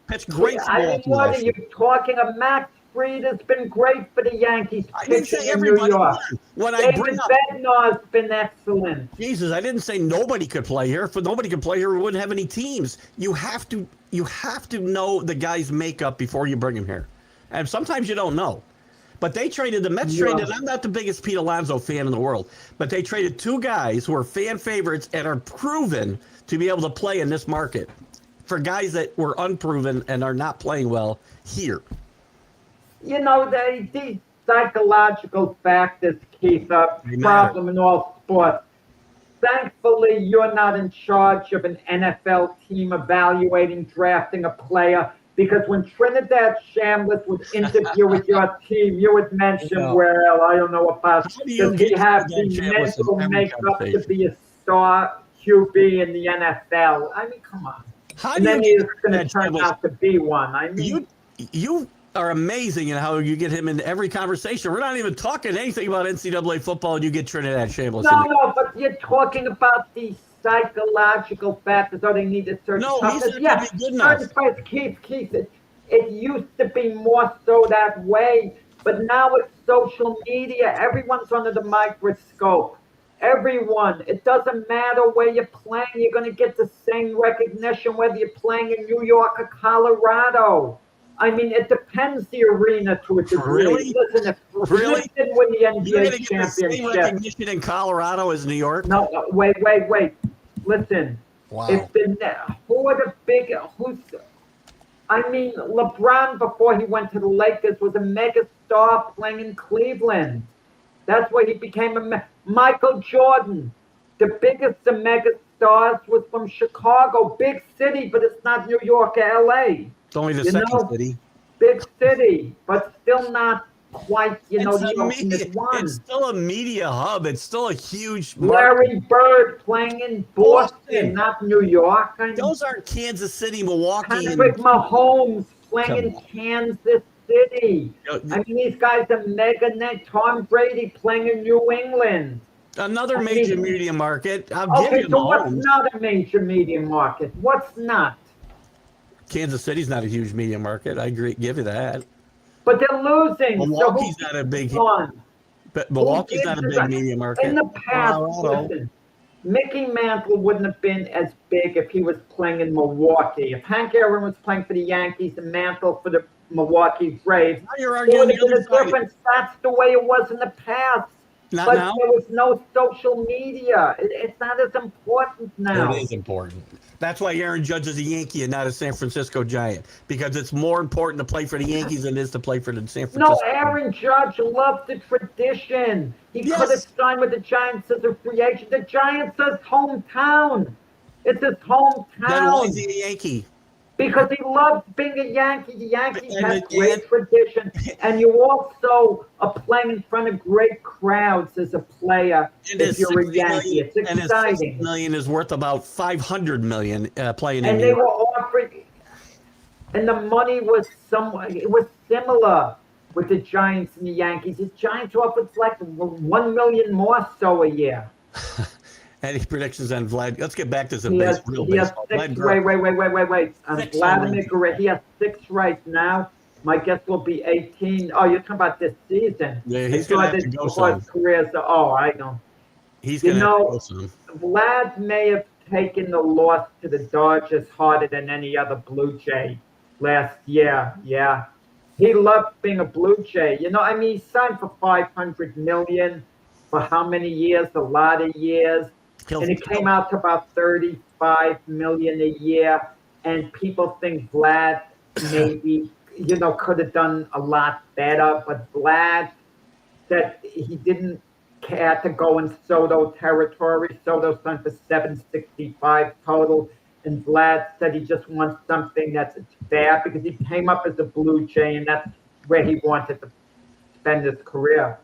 [SPEAKER 1] Pitched great for
[SPEAKER 2] Baltimore. What are you talking of? Max Fried has been great for the Yankees.
[SPEAKER 1] I didn't say everybody won.
[SPEAKER 2] David Bednar's been excellent.
[SPEAKER 1] Jesus, I didn't say nobody could play here. If nobody could play here, we wouldn't have any teams. You have to know the guy's makeup before you bring him here. And sometimes you don't know. But they traded, the Mets traded, I'm not the biggest Pete Alonso fan in the world, but they traded two guys who are fan favorites and are proven to be able to play in this market for guys that were unproven and are not playing well here.
[SPEAKER 2] You know, these psychological factors keep a problem in all sports. Thankfully, you're not in charge of an NFL team evaluating, drafting a player. Because when Trinidad Shambliss would interview with your team, you would mention, well, I don't know about, does he have the mental makeup to be a star QB in the NFL? I mean, come on. And then he's going to turn out to be one. I mean,
[SPEAKER 1] you are amazing in how you get him in every conversation. We're not even talking anything about NCAA football, and you get Trinidad Shambliss.
[SPEAKER 2] No, but you're talking about the psychological factors. Oh, they need a certain
[SPEAKER 1] toughness. He's not be good enough.
[SPEAKER 2] Keith, it used to be more so that way, but now it's social media. Everyone's under the microscope. Everyone. It doesn't matter where you're playing. You're going to get the same recognition whether you're playing in New York or Colorado. I mean, it depends the arena to a degree.
[SPEAKER 1] Really?
[SPEAKER 2] Listen, if
[SPEAKER 1] really?
[SPEAKER 2] didn't win the NBA
[SPEAKER 1] You're gonna
[SPEAKER 2] championship.
[SPEAKER 1] get the same recognition in Colorado as New York?
[SPEAKER 2] No, wait. Listen.
[SPEAKER 1] Wow.
[SPEAKER 2] I mean, LeBron, before he went to the Lakers, was a mega star playing in Cleveland. That's where he became Michael Jordan. The biggest of mega stars was from Chicago, big city, but it's not New York or L.A.
[SPEAKER 1] It's only the second city.
[SPEAKER 2] Big city, but still not quite,
[SPEAKER 1] It's still a media hub. It's still a huge market.
[SPEAKER 2] Larry Bird playing in Boston, not New York.
[SPEAKER 1] Those aren't Kansas City, Milwaukee.
[SPEAKER 2] Patrick Mahomes playing in Kansas City. I mean, these guys are mega net. Tom Brady playing in New England.
[SPEAKER 1] Another major media market. I'll give you
[SPEAKER 2] so what's not a major media market? What's not?
[SPEAKER 1] Kansas City's not a huge media market. I agree. Give you that.
[SPEAKER 2] But they're losing.
[SPEAKER 1] Milwaukee's not a big. But Milwaukee's not a big media market.
[SPEAKER 2] In the past, listen, Mickey Mantle wouldn't have been as big if he was playing in Milwaukee. If Hank Aaron was playing for the Yankees and Mantle for the Milwaukee Braves,
[SPEAKER 1] now you're arguing the other side.
[SPEAKER 2] Difference. That's the way it was in the past.
[SPEAKER 1] Not
[SPEAKER 2] but
[SPEAKER 1] now?
[SPEAKER 2] There was no social media. It's not as important now.
[SPEAKER 1] It is important. That's why Aaron Judge is a Yankee and not a San Francisco Giant, because it's more important to play for the Yankees than it is to play for the San Francisco.
[SPEAKER 2] No, Aaron Judge loved the tradition. He could have signed with the Giants as a free agent. The Giants is hometown. It's his hometown.
[SPEAKER 1] Then why is he a Yankee?
[SPEAKER 2] Because he loved being a Yankee. The Yankees have great tradition. And you also are playing in front of great crowds as a player if you're a Yankee. It's exciting.
[SPEAKER 1] And $6 million is worth about $500 million playing in
[SPEAKER 2] New York. And they were offering, and the money was similar with the Giants and the Yankees. The Giants offered like $1 million more so a year.
[SPEAKER 1] Any predictions on Vlad? Let's get back to some
[SPEAKER 2] real
[SPEAKER 1] baseball.
[SPEAKER 2] Wait. Vladimir Guerrero, he has 6 right now. My guess will be 18. Oh, you're talking about this season.
[SPEAKER 1] Yeah, he's going to have to go some.
[SPEAKER 2] I know.
[SPEAKER 1] He's going to have to go some.
[SPEAKER 2] Vlad may have taken the loss to the Dodgers harder than any other Blue Jay last year. Yeah. He loved being a Blue Jay. He signed for $500 million for how many years? A lot of years. And it came out to about $35 million a year. And people think Vlad maybe, could have done a lot better. But Vlad said he didn't care to go in Soto territory. Soto signed for $765 total. And Vlad said he just wants something that's fair because he came up as a Blue Jay, and that's where he wanted to spend his career.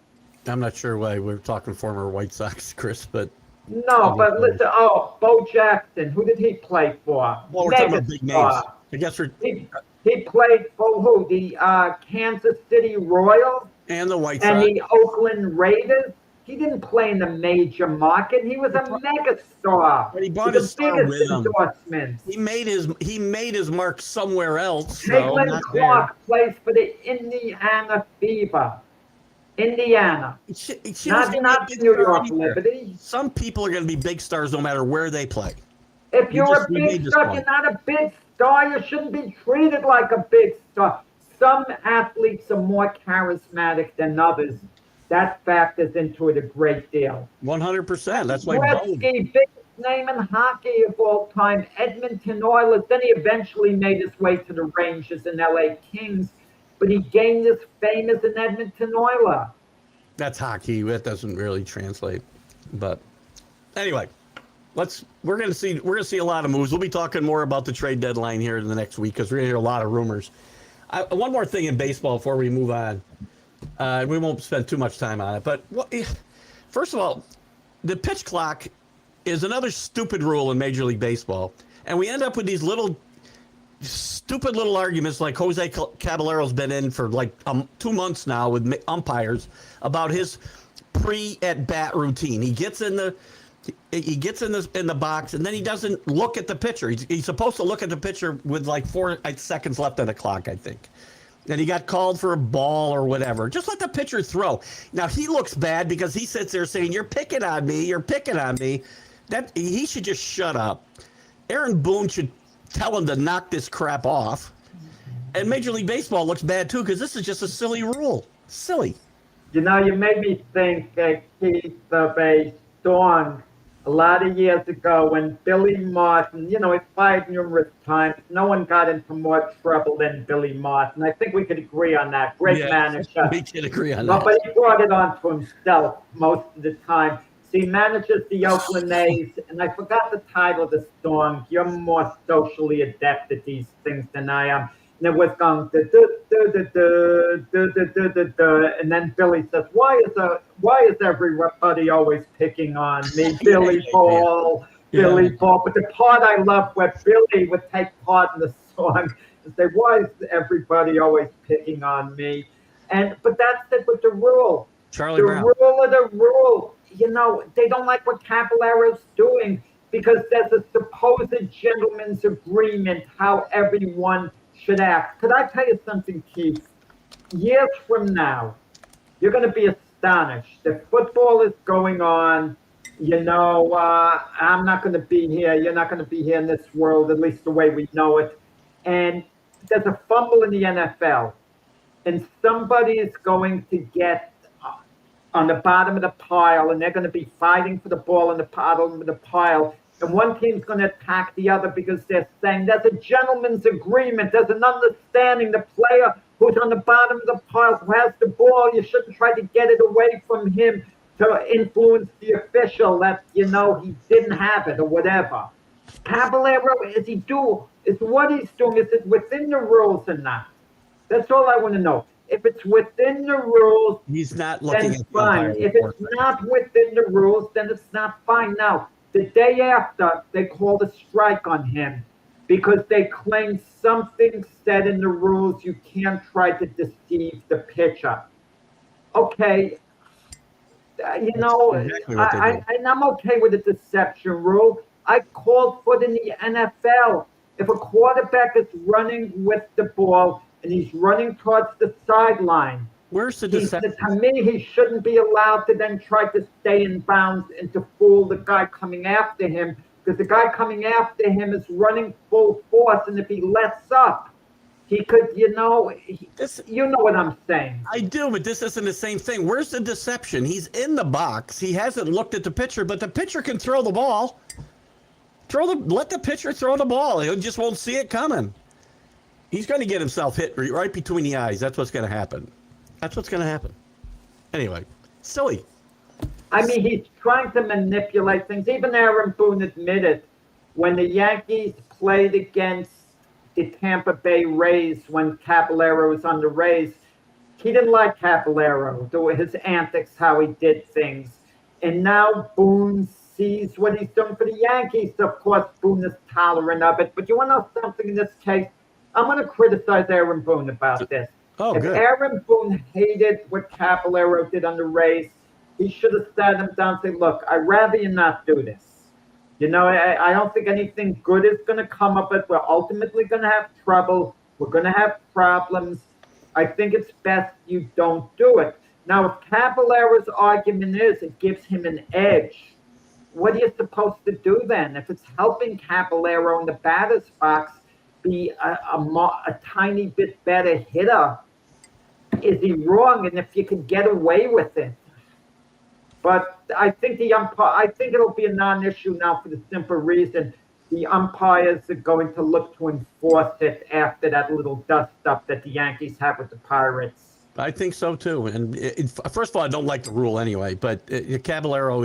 [SPEAKER 1] I'm not sure why we're talking former White Sox, Chris, but...
[SPEAKER 2] No, but listen, Bo Jackson, who did he play for?
[SPEAKER 1] Well, we're talking about big names. I guess
[SPEAKER 2] he played for who? The Kansas City Royals?
[SPEAKER 1] And the White Sox.
[SPEAKER 2] And the Oakland Raiders? He didn't play in the major market. He was a mega star.
[SPEAKER 1] But he brought his star with him. He made his mark somewhere else.
[SPEAKER 2] Caitlin Clark plays for the Indiana Fever. Indiana. Not New York Liberty.
[SPEAKER 1] Some people are going to be big stars no matter where they play.
[SPEAKER 2] If you're a big star, you're not a big star. You shouldn't be treated like a big star. some athletes are more charismatic than others. That factors into it a great deal.
[SPEAKER 1] 100%. That's why Bo.
[SPEAKER 2] Gretzky, biggest name in hockey of all time, Edmonton Oilers. Then he eventually made his way to the Rangers and LA Kings, but he gained his fame as an Edmonton Oiler.
[SPEAKER 1] That's hockey. That doesn't really translate. But anyway, we're gonna see a lot of moves. We'll be talking more about the trade deadline here in the next week because we're gonna hear a lot of rumors. One more thing in baseball before we move on. We won't spend too much time on it, but first of all, the pitch clock is another stupid rule in Major League Baseball, and we end up with these stupid little arguments like Jose Caballero's been in for like 2 months now with umpires about his pre-at-bat routine. He gets in the box and then he doesn't look at the pitcher. He's supposed to look at the pitcher with like 4 seconds left on the clock, I think. And he got called for a ball or whatever. Just let the pitcher throw. Now he looks bad because he sits there saying, "You're picking on me. You're picking on me." That he should just shut up. Aaron Boone should tell him to knock this crap off. And Major League Baseball looks bad too because this is just a silly rule. Silly.
[SPEAKER 2] You know, you made me think, Keith, of a song a lot of years ago when Billy Martin, he fired numerous times. No one got into more trouble than Billy Martin. I think we could agree on that. Great manager.
[SPEAKER 1] We can agree on that.
[SPEAKER 2] But he brought it on to himself most of the time. So he manages the Oakland A's, and I forgot the title of the song. You're more socially adept at these things than I am. And it was going and then Billy says, "Why is everybody always picking on me, Billy Ball, Billy Ball?" But the part I love where Billy would take part in the song and say, "Why is everybody always picking on me?" But that's it with the rule.
[SPEAKER 1] Charlie Brown.
[SPEAKER 2] Rule of the rule. They don't like what Caballero's doing because there's a supposed gentleman's agreement how everyone should act. Could I tell you something, Keith? Years from now, you're going to be astonished that football is going on. I'm not going to be here. You're not going to be here in this world, at least the way we know it. And there's a fumble in the NFL, and somebody is going to get on the bottom of the pile, and they're going to be fighting for the ball on the bottom of the pile. And one team's going to attack the other because they're saying there's a gentleman's agreement. There's an understanding. The player who's on the bottom of the pile who has the ball, you shouldn't try to get it away from him to influence the official that, he didn't have it or whatever. Caballero, is what he's doing, is it within the rules or not? That's all I want to know. If it's within the rules,
[SPEAKER 1] he's not looking
[SPEAKER 2] then
[SPEAKER 1] at
[SPEAKER 2] fine. If it's not within the rules, then it's not fine. Now, the day after, they called a strike on him because they claimed something said in the rules you can't try to deceive the pitcher. Okay, and I'm okay with the deception rule. I called for it in the NFL. If a quarterback is running with the ball and he's running towards the sideline,
[SPEAKER 1] where's the deception?
[SPEAKER 2] To me, he shouldn't be allowed to then try to stay in bounds and to fool the guy coming after him, because the guy coming after him is running full force, and if he lets up, he could, you know what I'm saying.
[SPEAKER 1] I do, but this isn't the same thing. Where's the deception? He's in the box. He hasn't looked at the pitcher, but the pitcher can throw the ball. Let the pitcher throw the ball. He just won't see it coming. He's going to get himself hit right between the eyes. That's what's going to happen. Anyway, silly.
[SPEAKER 2] I mean, he's trying to manipulate things. Even Aaron Boone admitted when the Yankees played against the Tampa Bay Rays when Caballero was on the Rays, he didn't like Caballero, his antics, how he did things. And now Boone sees what he's doing for the Yankees. Of course, Boone is tolerant of it. But you want to know something in this case? I'm going to criticize Aaron Boone about this. If
[SPEAKER 1] good.
[SPEAKER 2] Aaron Boone hated what Caballero did on the Rays, he should have sat him down and said, look, I'd rather you not do this. I don't think anything good is going to come of it. We're ultimately going to have trouble. We're going to have problems. I think it's best you don't do it. Now, if Caballero's argument is it gives him an edge, what are you supposed to do then? If it's helping Caballero in the batter's box, be a tiny bit better hitter? Is he wrong? And if you can get away with it. But I think I think it'll be a non-issue now for the simple reason the umpires are going to look to enforce it after that little dust-up that the Yankees have with the Pirates.
[SPEAKER 1] I think so too. And first of all, I don't like the rule anyway. But Caballero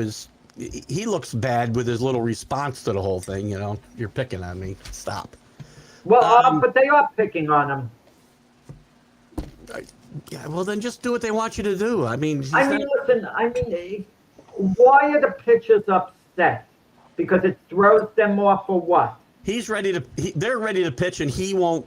[SPEAKER 1] he looks bad with his little response to the whole thing. You know, you're picking on me. Stop.
[SPEAKER 2] Well, but they are picking on him.
[SPEAKER 1] Yeah, well, then just do what they want you to do. I mean,
[SPEAKER 2] listen. Why are the pitchers upset? Because it throws them off or what?
[SPEAKER 1] They're ready to pitch, and he won't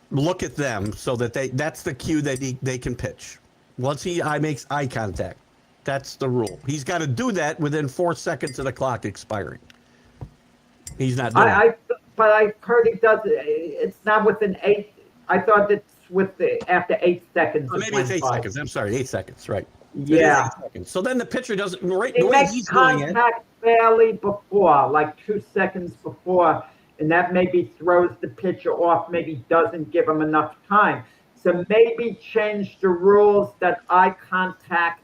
[SPEAKER 1] look at them so that that's the cue that they can pitch. Once he makes eye contact, that's the rule. He's got to do that within 4 seconds of the clock expiring. He's not doing it.
[SPEAKER 2] But I heard he does it. It's not within 8. I thought it's after 8 seconds.
[SPEAKER 1] Oh, maybe it's 8 seconds. I'm sorry, 8 seconds, right.
[SPEAKER 2] Yeah.
[SPEAKER 1] 8 seconds. So then the pitcher doesn't,
[SPEAKER 2] He
[SPEAKER 1] the way
[SPEAKER 2] makes
[SPEAKER 1] he's doing it.
[SPEAKER 2] contact barely before, like 2 seconds before, and that maybe throws the pitcher off, maybe doesn't give him enough time. So maybe change the rules that eye contact,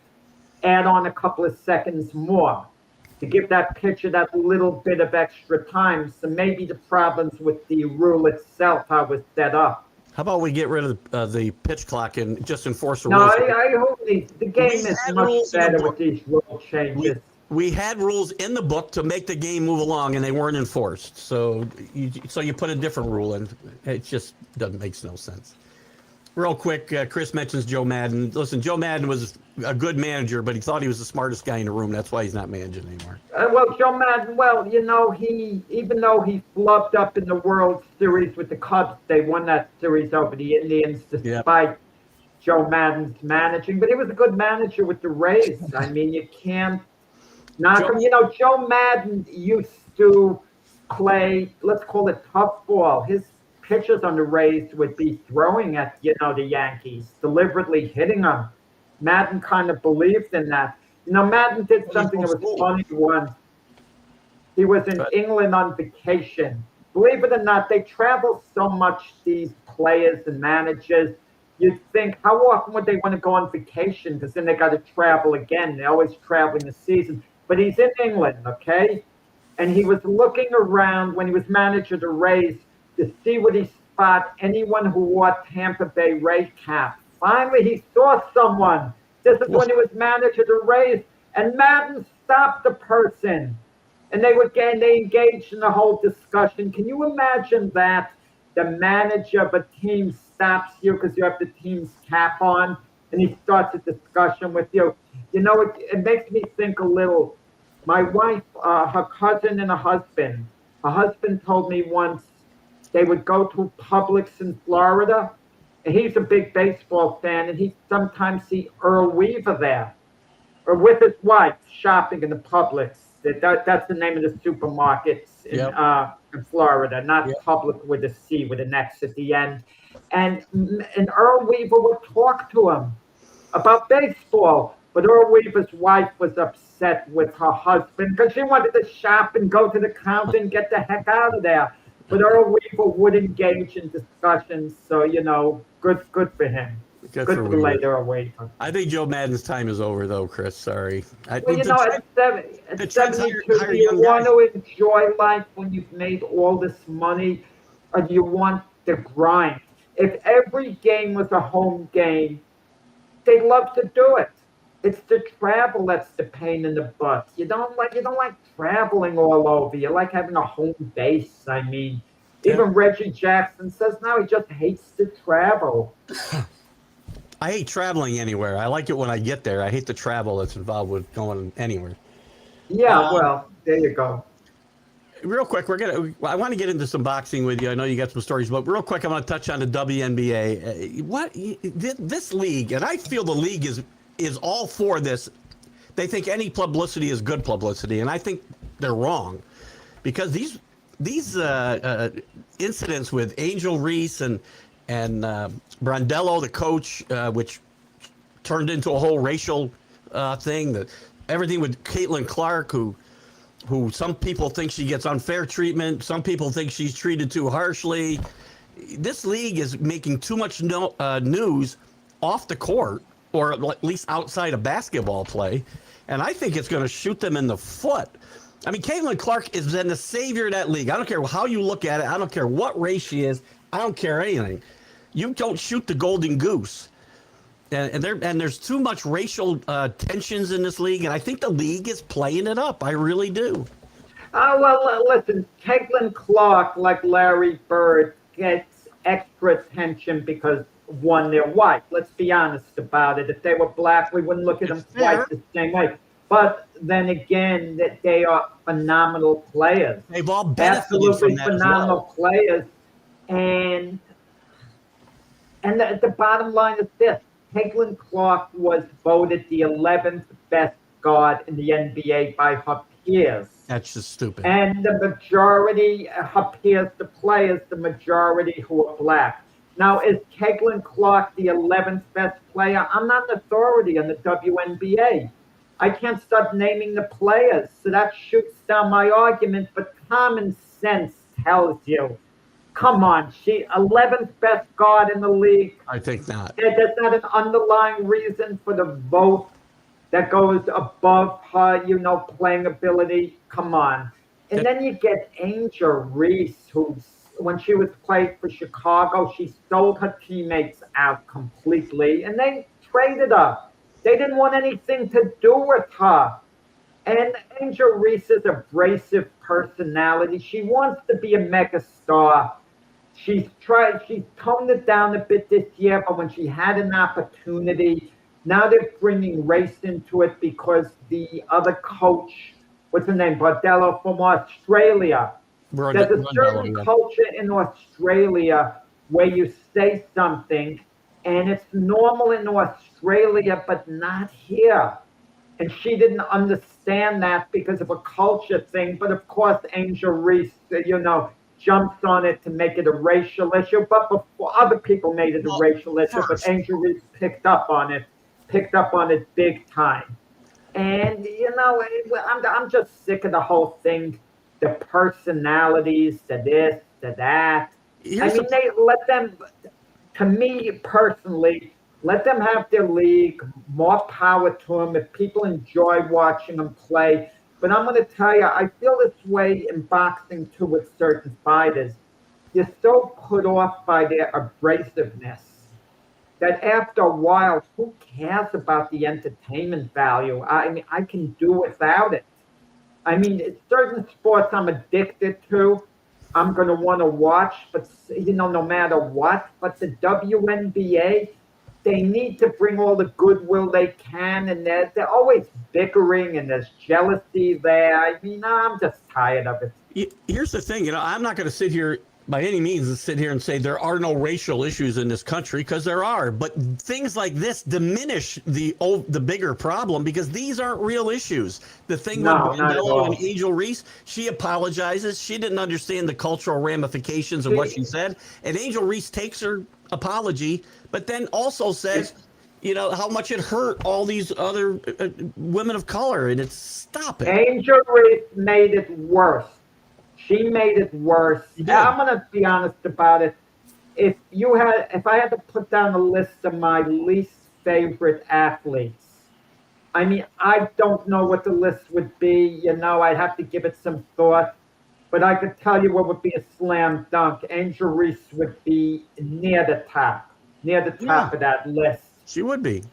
[SPEAKER 2] add on a couple of seconds more to give that pitcher that little bit of extra time. So maybe the problems with the rule itself, how it was set up.
[SPEAKER 1] How about we get rid of the pitch clock and just enforce the
[SPEAKER 2] No,
[SPEAKER 1] rules?
[SPEAKER 2] I hope the game is much better with these rule changes.
[SPEAKER 1] We had rules in the book to make the game move along, and they weren't enforced. So you put a different rule in. It just makes no sense. Real quick, Chris mentions Joe Madden. Listen, Joe Madden was a good manager, but he thought he was the smartest guy in the room. That's why he's not managing anymore.
[SPEAKER 2] Well, Joe Madden, even though he flubbed up in the World Series with the Cubs, they won that series over the Indians despite Joe Madden's managing. But he was a good manager with the Rays. I mean, you can't knock him. Joe Madden used to play, let's call it tough ball. His pitchers on the Rays would be throwing at, the Yankees, deliberately hitting them. Madden kind of believed in that. Madden did something that was funny once. He was in England on vacation. Believe it or not, they travel so much, these players and managers. You'd think, how often would they want to go on vacation? Because then they got to travel again. They always travel in the season. But he's in England, okay? And he was looking around when he was manager of the Rays to see would he spot anyone who wore Tampa Bay Ray cap. Finally, he saw someone. This is when he was manager of the Rays, and Madden stopped the person. And they engaged in the whole discussion. Can you imagine that the manager of a team stops you because you have the team's cap on, and he starts a discussion with you? It makes me think a little. My wife, her cousin and her husband told me once they would go to Publix in Florida, and he's a big baseball fan, and he'd sometimes see Earl Weaver there, or with his wife shopping in the Publix. That's the name of the supermarkets in Florida, not Public with a C, with an X at the end. And Earl Weaver would talk to him about baseball. But Earl Weaver's wife was upset with her husband because she wanted to shop and go to the counter and get the heck out of there. But Earl Weaver would engage in discussions, so good for him. Good for late Earl Weaver.
[SPEAKER 1] I think Joe Madden's time is over, though, Chris. Sorry.
[SPEAKER 2] At 72, do you want to enjoy life when you've made all this money, or do you want the grind? If every game was a home game, they'd love to do it. It's the travel that's the pain in the butt. You don't like traveling all over. You like having a home base. I mean, even Reggie Jackson says now he just hates to travel.
[SPEAKER 1] I hate traveling anywhere. I like it when I get there. I hate the travel that's involved with going anywhere.
[SPEAKER 2] Yeah, well, there you go.
[SPEAKER 1] Real quick, I want to get into some boxing with you. I know you got some stories, but real quick, I want to touch on the WNBA. This league, and I feel the league is all for this. They think any publicity is good publicity, and I think they're wrong, because these incidents with Angel Reese and Brondello, the coach, which turned into a whole racial thing. That everything with Caitlin Clark, who some people think she gets unfair treatment, some people think she's treated too harshly, this league is making too much news off the court, or at least outside of basketball play, and I think it's going to shoot them in the foot. I mean, Caitlin Clark has been the savior of that league. I don't care how you look at it. I don't care what race she is. I don't care anything. You don't shoot the golden goose. And there's too much racial tensions in this league, and I think the league is playing it up. I really do.
[SPEAKER 2] Well, listen, Caitlin Clark, like Larry Bird, gets extra attention because, one, they're white. Let's be honest about it. If they were black, we wouldn't look at them quite the same way. But then again, that they are phenomenal players.
[SPEAKER 1] They've all benefited from that
[SPEAKER 2] phenomenal
[SPEAKER 1] as well.
[SPEAKER 2] players. And the bottom line is this. Caitlin Clark was voted the 11th best guard in the NBA by her peers.
[SPEAKER 1] That's just stupid.
[SPEAKER 2] And the majority, her peers, the players, the majority who are black. Now, is Caitlin Clark the 11th best player? I'm not an authority on the WNBA. I can't start naming the players, so that shoots down my argument, but common sense tells you, come on, she 11th best guard in the league.
[SPEAKER 1] I think not.
[SPEAKER 2] There's not an underlying reason for the vote that goes above her, playing ability. Come on. And then you get Angel Reese, who, when she was playing for Chicago, she sold her teammates out completely, and they traded her. They didn't want anything to do with her. And Angel Reese is an abrasive personality. She wants to be a megastar. She's toned it down a bit this year, but when she had an opportunity, now they're bringing race into it because the other coach, what's her name, Bordello from Australia. There's a certain culture in Australia where you say something, and it's normal in Australia, but not here. And she didn't understand that because of a culture thing. But of course, Angel Reese, jumps on it to make it a racial issue, but before other people made it a racial issue, but Angel Reese picked up on it big time. And, I'm just sick of the whole thing, the personalities, the this, the that. They let them, to me personally, let them have their league, more power to them if people enjoy watching them play. But I'm going to tell you, I feel this way in boxing too with certain fighters. You're so put off by their abrasiveness that after a while, who cares about the entertainment value? I can do without it. Certain sports I'm addicted to, I'm going to want to watch, but no matter what. But the WNBA, they need to bring all the goodwill they can, and they're always bickering, and there's jealousy there. I'm just tired of it.
[SPEAKER 1] Here's the thing, I'm not going to sit here by any means and say there are no racial issues in this country, because there are. But things like this diminish the bigger problem, because these aren't real issues. The thing with Bordello and Angel Reese, she apologizes. She didn't understand the cultural ramifications of what she said, and Angel Reese takes her apology, but then also says, how much it hurt all these other women of color, and it's stop it.
[SPEAKER 2] Angel Reese made it worse. She made it worse. I'm going to be honest about it. If I had to put down a list of my least favorite athletes, I don't know what the list would be. I'd have to give it some thought. But I could tell you what would be a slam dunk. Angel Reese would be near the top of that list.
[SPEAKER 1] She would be.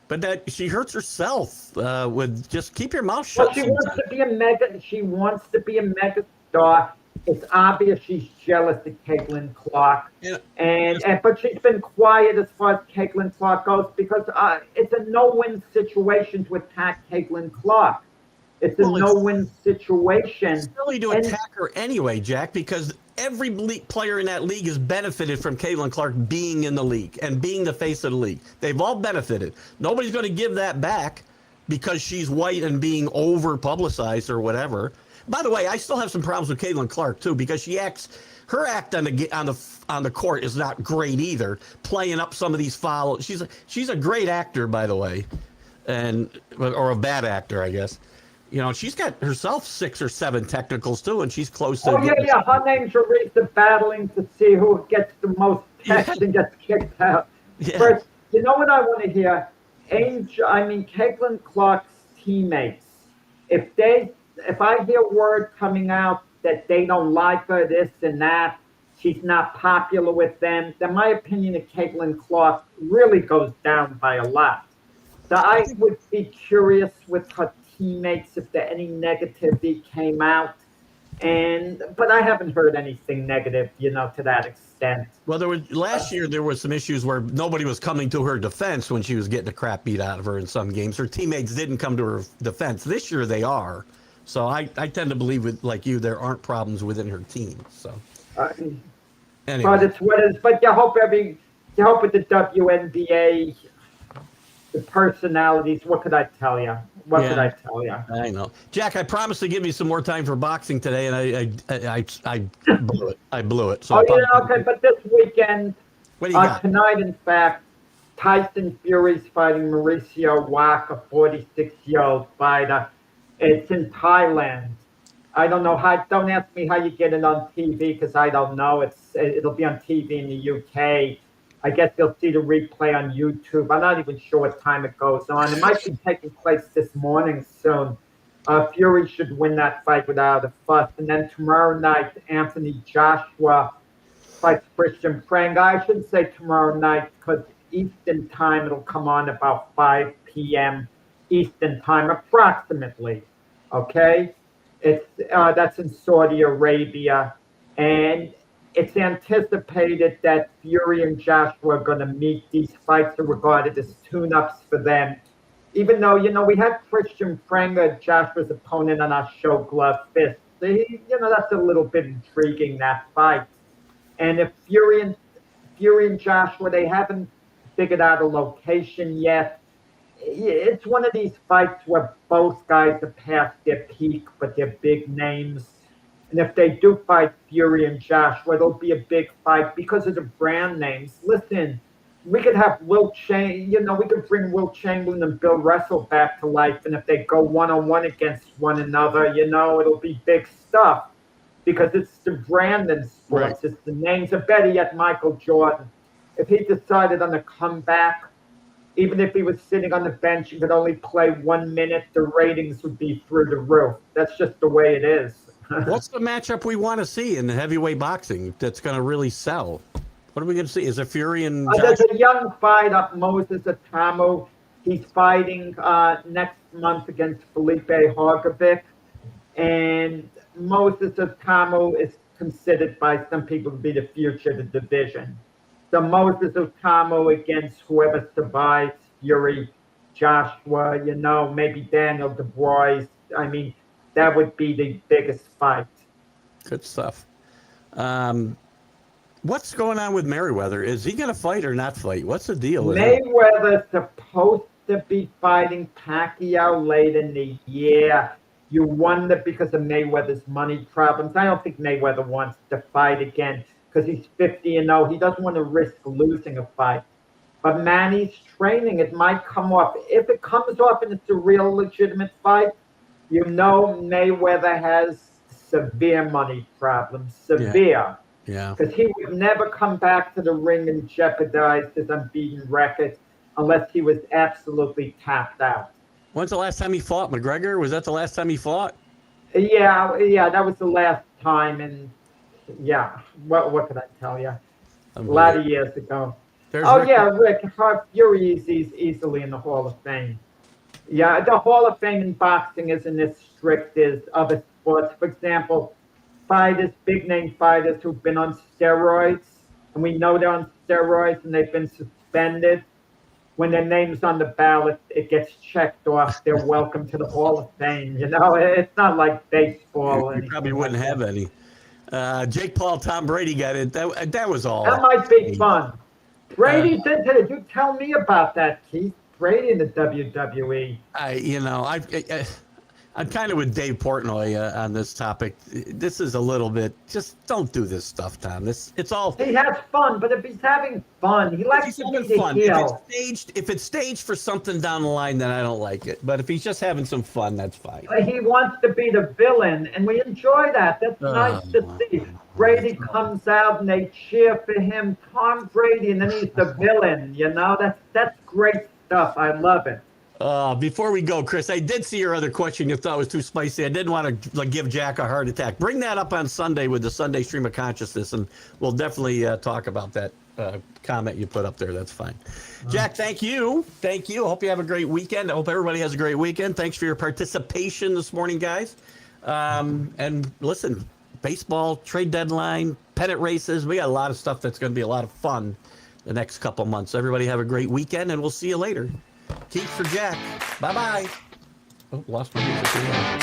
[SPEAKER 1] But that she hurts herself with just keep your mouth shut.
[SPEAKER 2] Well, she wants to be a mega star. It's obvious she's jealous of Caitlin Clark. But she's been quiet as far as Caitlin Clark goes because it's a no-win situation to attack Caitlin Clark. It's a no-win situation.
[SPEAKER 1] It's silly to attack her anyway, Jack, because every player in that league has benefited from Caitlin Clark being in the league and being the face of the league. They've all benefited. Nobody's going to give that back because she's white and being over-publicized or whatever. By the way, I still have some problems with Caitlin Clark, too, because her act on the court is not great either, playing up some of these fouls. She's a great actor, by the way, or a bad actor, I guess. she's got herself 6 or 7 technicals too, and she's close to.
[SPEAKER 2] Oh, yeah. Her name's Aretha, battling to see who gets the most
[SPEAKER 1] Yeah.
[SPEAKER 2] text and gets kicked out.
[SPEAKER 1] Yeah.
[SPEAKER 2] First, you know what I want to hear? Caitlin Clark's teammates. If I hear word coming out that they don't like her, this and that, she's not popular with them, then my opinion of Caitlin Clark really goes down by a lot. So I would be curious with her teammates if there any negativity came out. But I haven't heard anything negative, to that extent.
[SPEAKER 1] Well, last year there was some issues where nobody was coming to her defense when she was getting the crap beat out of her in some games. Her teammates didn't come to her defense. This year they are. So I tend to believe, like you, there aren't problems within her team. So anyway.
[SPEAKER 2] But it's what it is. But you hope with the WNBA, the personalities. What could I tell you? What could I tell you?
[SPEAKER 1] I know, Jack. I promised to give you some more time for boxing today, and I blew it. I blew it. So
[SPEAKER 2] okay. But this weekend,
[SPEAKER 1] what do you got?
[SPEAKER 2] Tonight, in fact, Tyson Fury's fighting Mauricio Wak, a 46-year-old fighter. It's in Thailand. I don't know how. Don't ask me how you get it on TV because I don't know. It'll be on TV in the UK. I guess you'll see the replay on YouTube. I'm not even sure what time it goes on. It might be taking place this morning soon. Fury should win that fight without a fuss. And then tomorrow night, Anthony Joshua fights Christian Pranga. I shouldn't say tomorrow night because Eastern time, it'll come on about 5 p.m. Eastern time, approximately. Okay? That's in Saudi Arabia. And it's anticipated that Fury and Joshua are going to meet. These fights are regarded as tune-ups for them. Even though, we had Christian Pranga, Joshua's opponent, on our show, Glove Fist. That's a little bit intriguing, that fight. And if Fury and Joshua, they haven't figured out a location yet. It's one of these fights where both guys have passed their peak, but they're big names. And if they do fight Fury and Joshua, it'll be a big fight because of the brand names. Listen, we could have we could bring Will Chamberlain and Bill Russell back to life. And if they go one-on-one against one another, it'll be big stuff because it's the brand in sports. Right. It's the names. Or better yet, Michael Jordan. If he decided on a comeback, even if he was sitting on the bench and could only play 1 minute, the ratings would be through the roof. That's just the way it is.
[SPEAKER 1] What's the matchup we want to see in the heavyweight boxing that's going to really sell? What are we going to see? Is it Fury and
[SPEAKER 2] there's a young fighter, Moses Atamu. He's fighting next month against Felipe Horgovic. And Moses Atamu is considered by some people to be the future of the division. So Moses Atamu against whoever survives, Fury, Joshua, maybe Daniel Dubois. That would be the biggest fight.
[SPEAKER 1] Good stuff. What's going on with Mayweather? Is he going to fight or not fight? What's the deal with him?
[SPEAKER 2] Mayweather's supposed to be fighting Pacquiao late in the year. You wonder because of Mayweather's money problems. I don't think Mayweather wants to fight again because he's 50-0. He doesn't want to risk losing a fight. But Manny's training. It might come off. If it comes off and it's a real legitimate fight, Mayweather has severe money problems. Severe.
[SPEAKER 1] Yeah.
[SPEAKER 2] Because he would never come back to the ring and jeopardize his unbeaten record unless he was absolutely tapped out.
[SPEAKER 1] When's the last time he fought? McGregor? Was that the last time he fought?
[SPEAKER 2] Yeah, that was the last time. And what could I tell you? A lot of years ago. Rick Fury is easily in the Hall of Fame. Yeah, the Hall of Fame in boxing isn't as strict as other sports. For example, big name fighters who've been on steroids, and we know they're on steroids and they've been suspended. When their name's on the ballot, it gets checked off. They're welcome to the Hall of Fame. It's not like baseball.
[SPEAKER 1] You probably wouldn't have any. Jake Paul, Tom Brady got it. That was all.
[SPEAKER 2] That might be fun. Brady's into it. You tell me about that, Keith. Brady in the WWE.
[SPEAKER 1] I'm kind of with Dave Portnoy on this topic. This is a little bit. Just don't do this stuff, Tom. It's all.
[SPEAKER 2] He has fun, but if he's having fun, he likes
[SPEAKER 1] He's
[SPEAKER 2] to
[SPEAKER 1] having
[SPEAKER 2] be the
[SPEAKER 1] fun.
[SPEAKER 2] heel.
[SPEAKER 1] If it's staged for something down the line, then I don't like it. But if he's just having some fun, that's fine.
[SPEAKER 2] He wants to be the villain, and we enjoy that. That's nice to see. Brady comes out and they cheer for him, Tom Brady, and then he's the villain. That's great stuff. I love it.
[SPEAKER 1] Before we go, Chris, I did see your other question you thought was too spicy. I didn't want to give Jack a heart attack. Bring that up on Sunday with the Sunday Stream of Consciousness, and we'll definitely talk about that comment you put up there. That's fine. Jack, thank you. Thank you. I hope you have a great weekend. I hope everybody has a great weekend. Thanks for your participation this morning, guys. And listen, baseball, trade deadline, pennant races. We got a lot of stuff that's going to be a lot of fun the next couple months. Everybody have a great weekend, and we'll see you later. Keith for Jack. Bye-bye. Oh, lost my music again.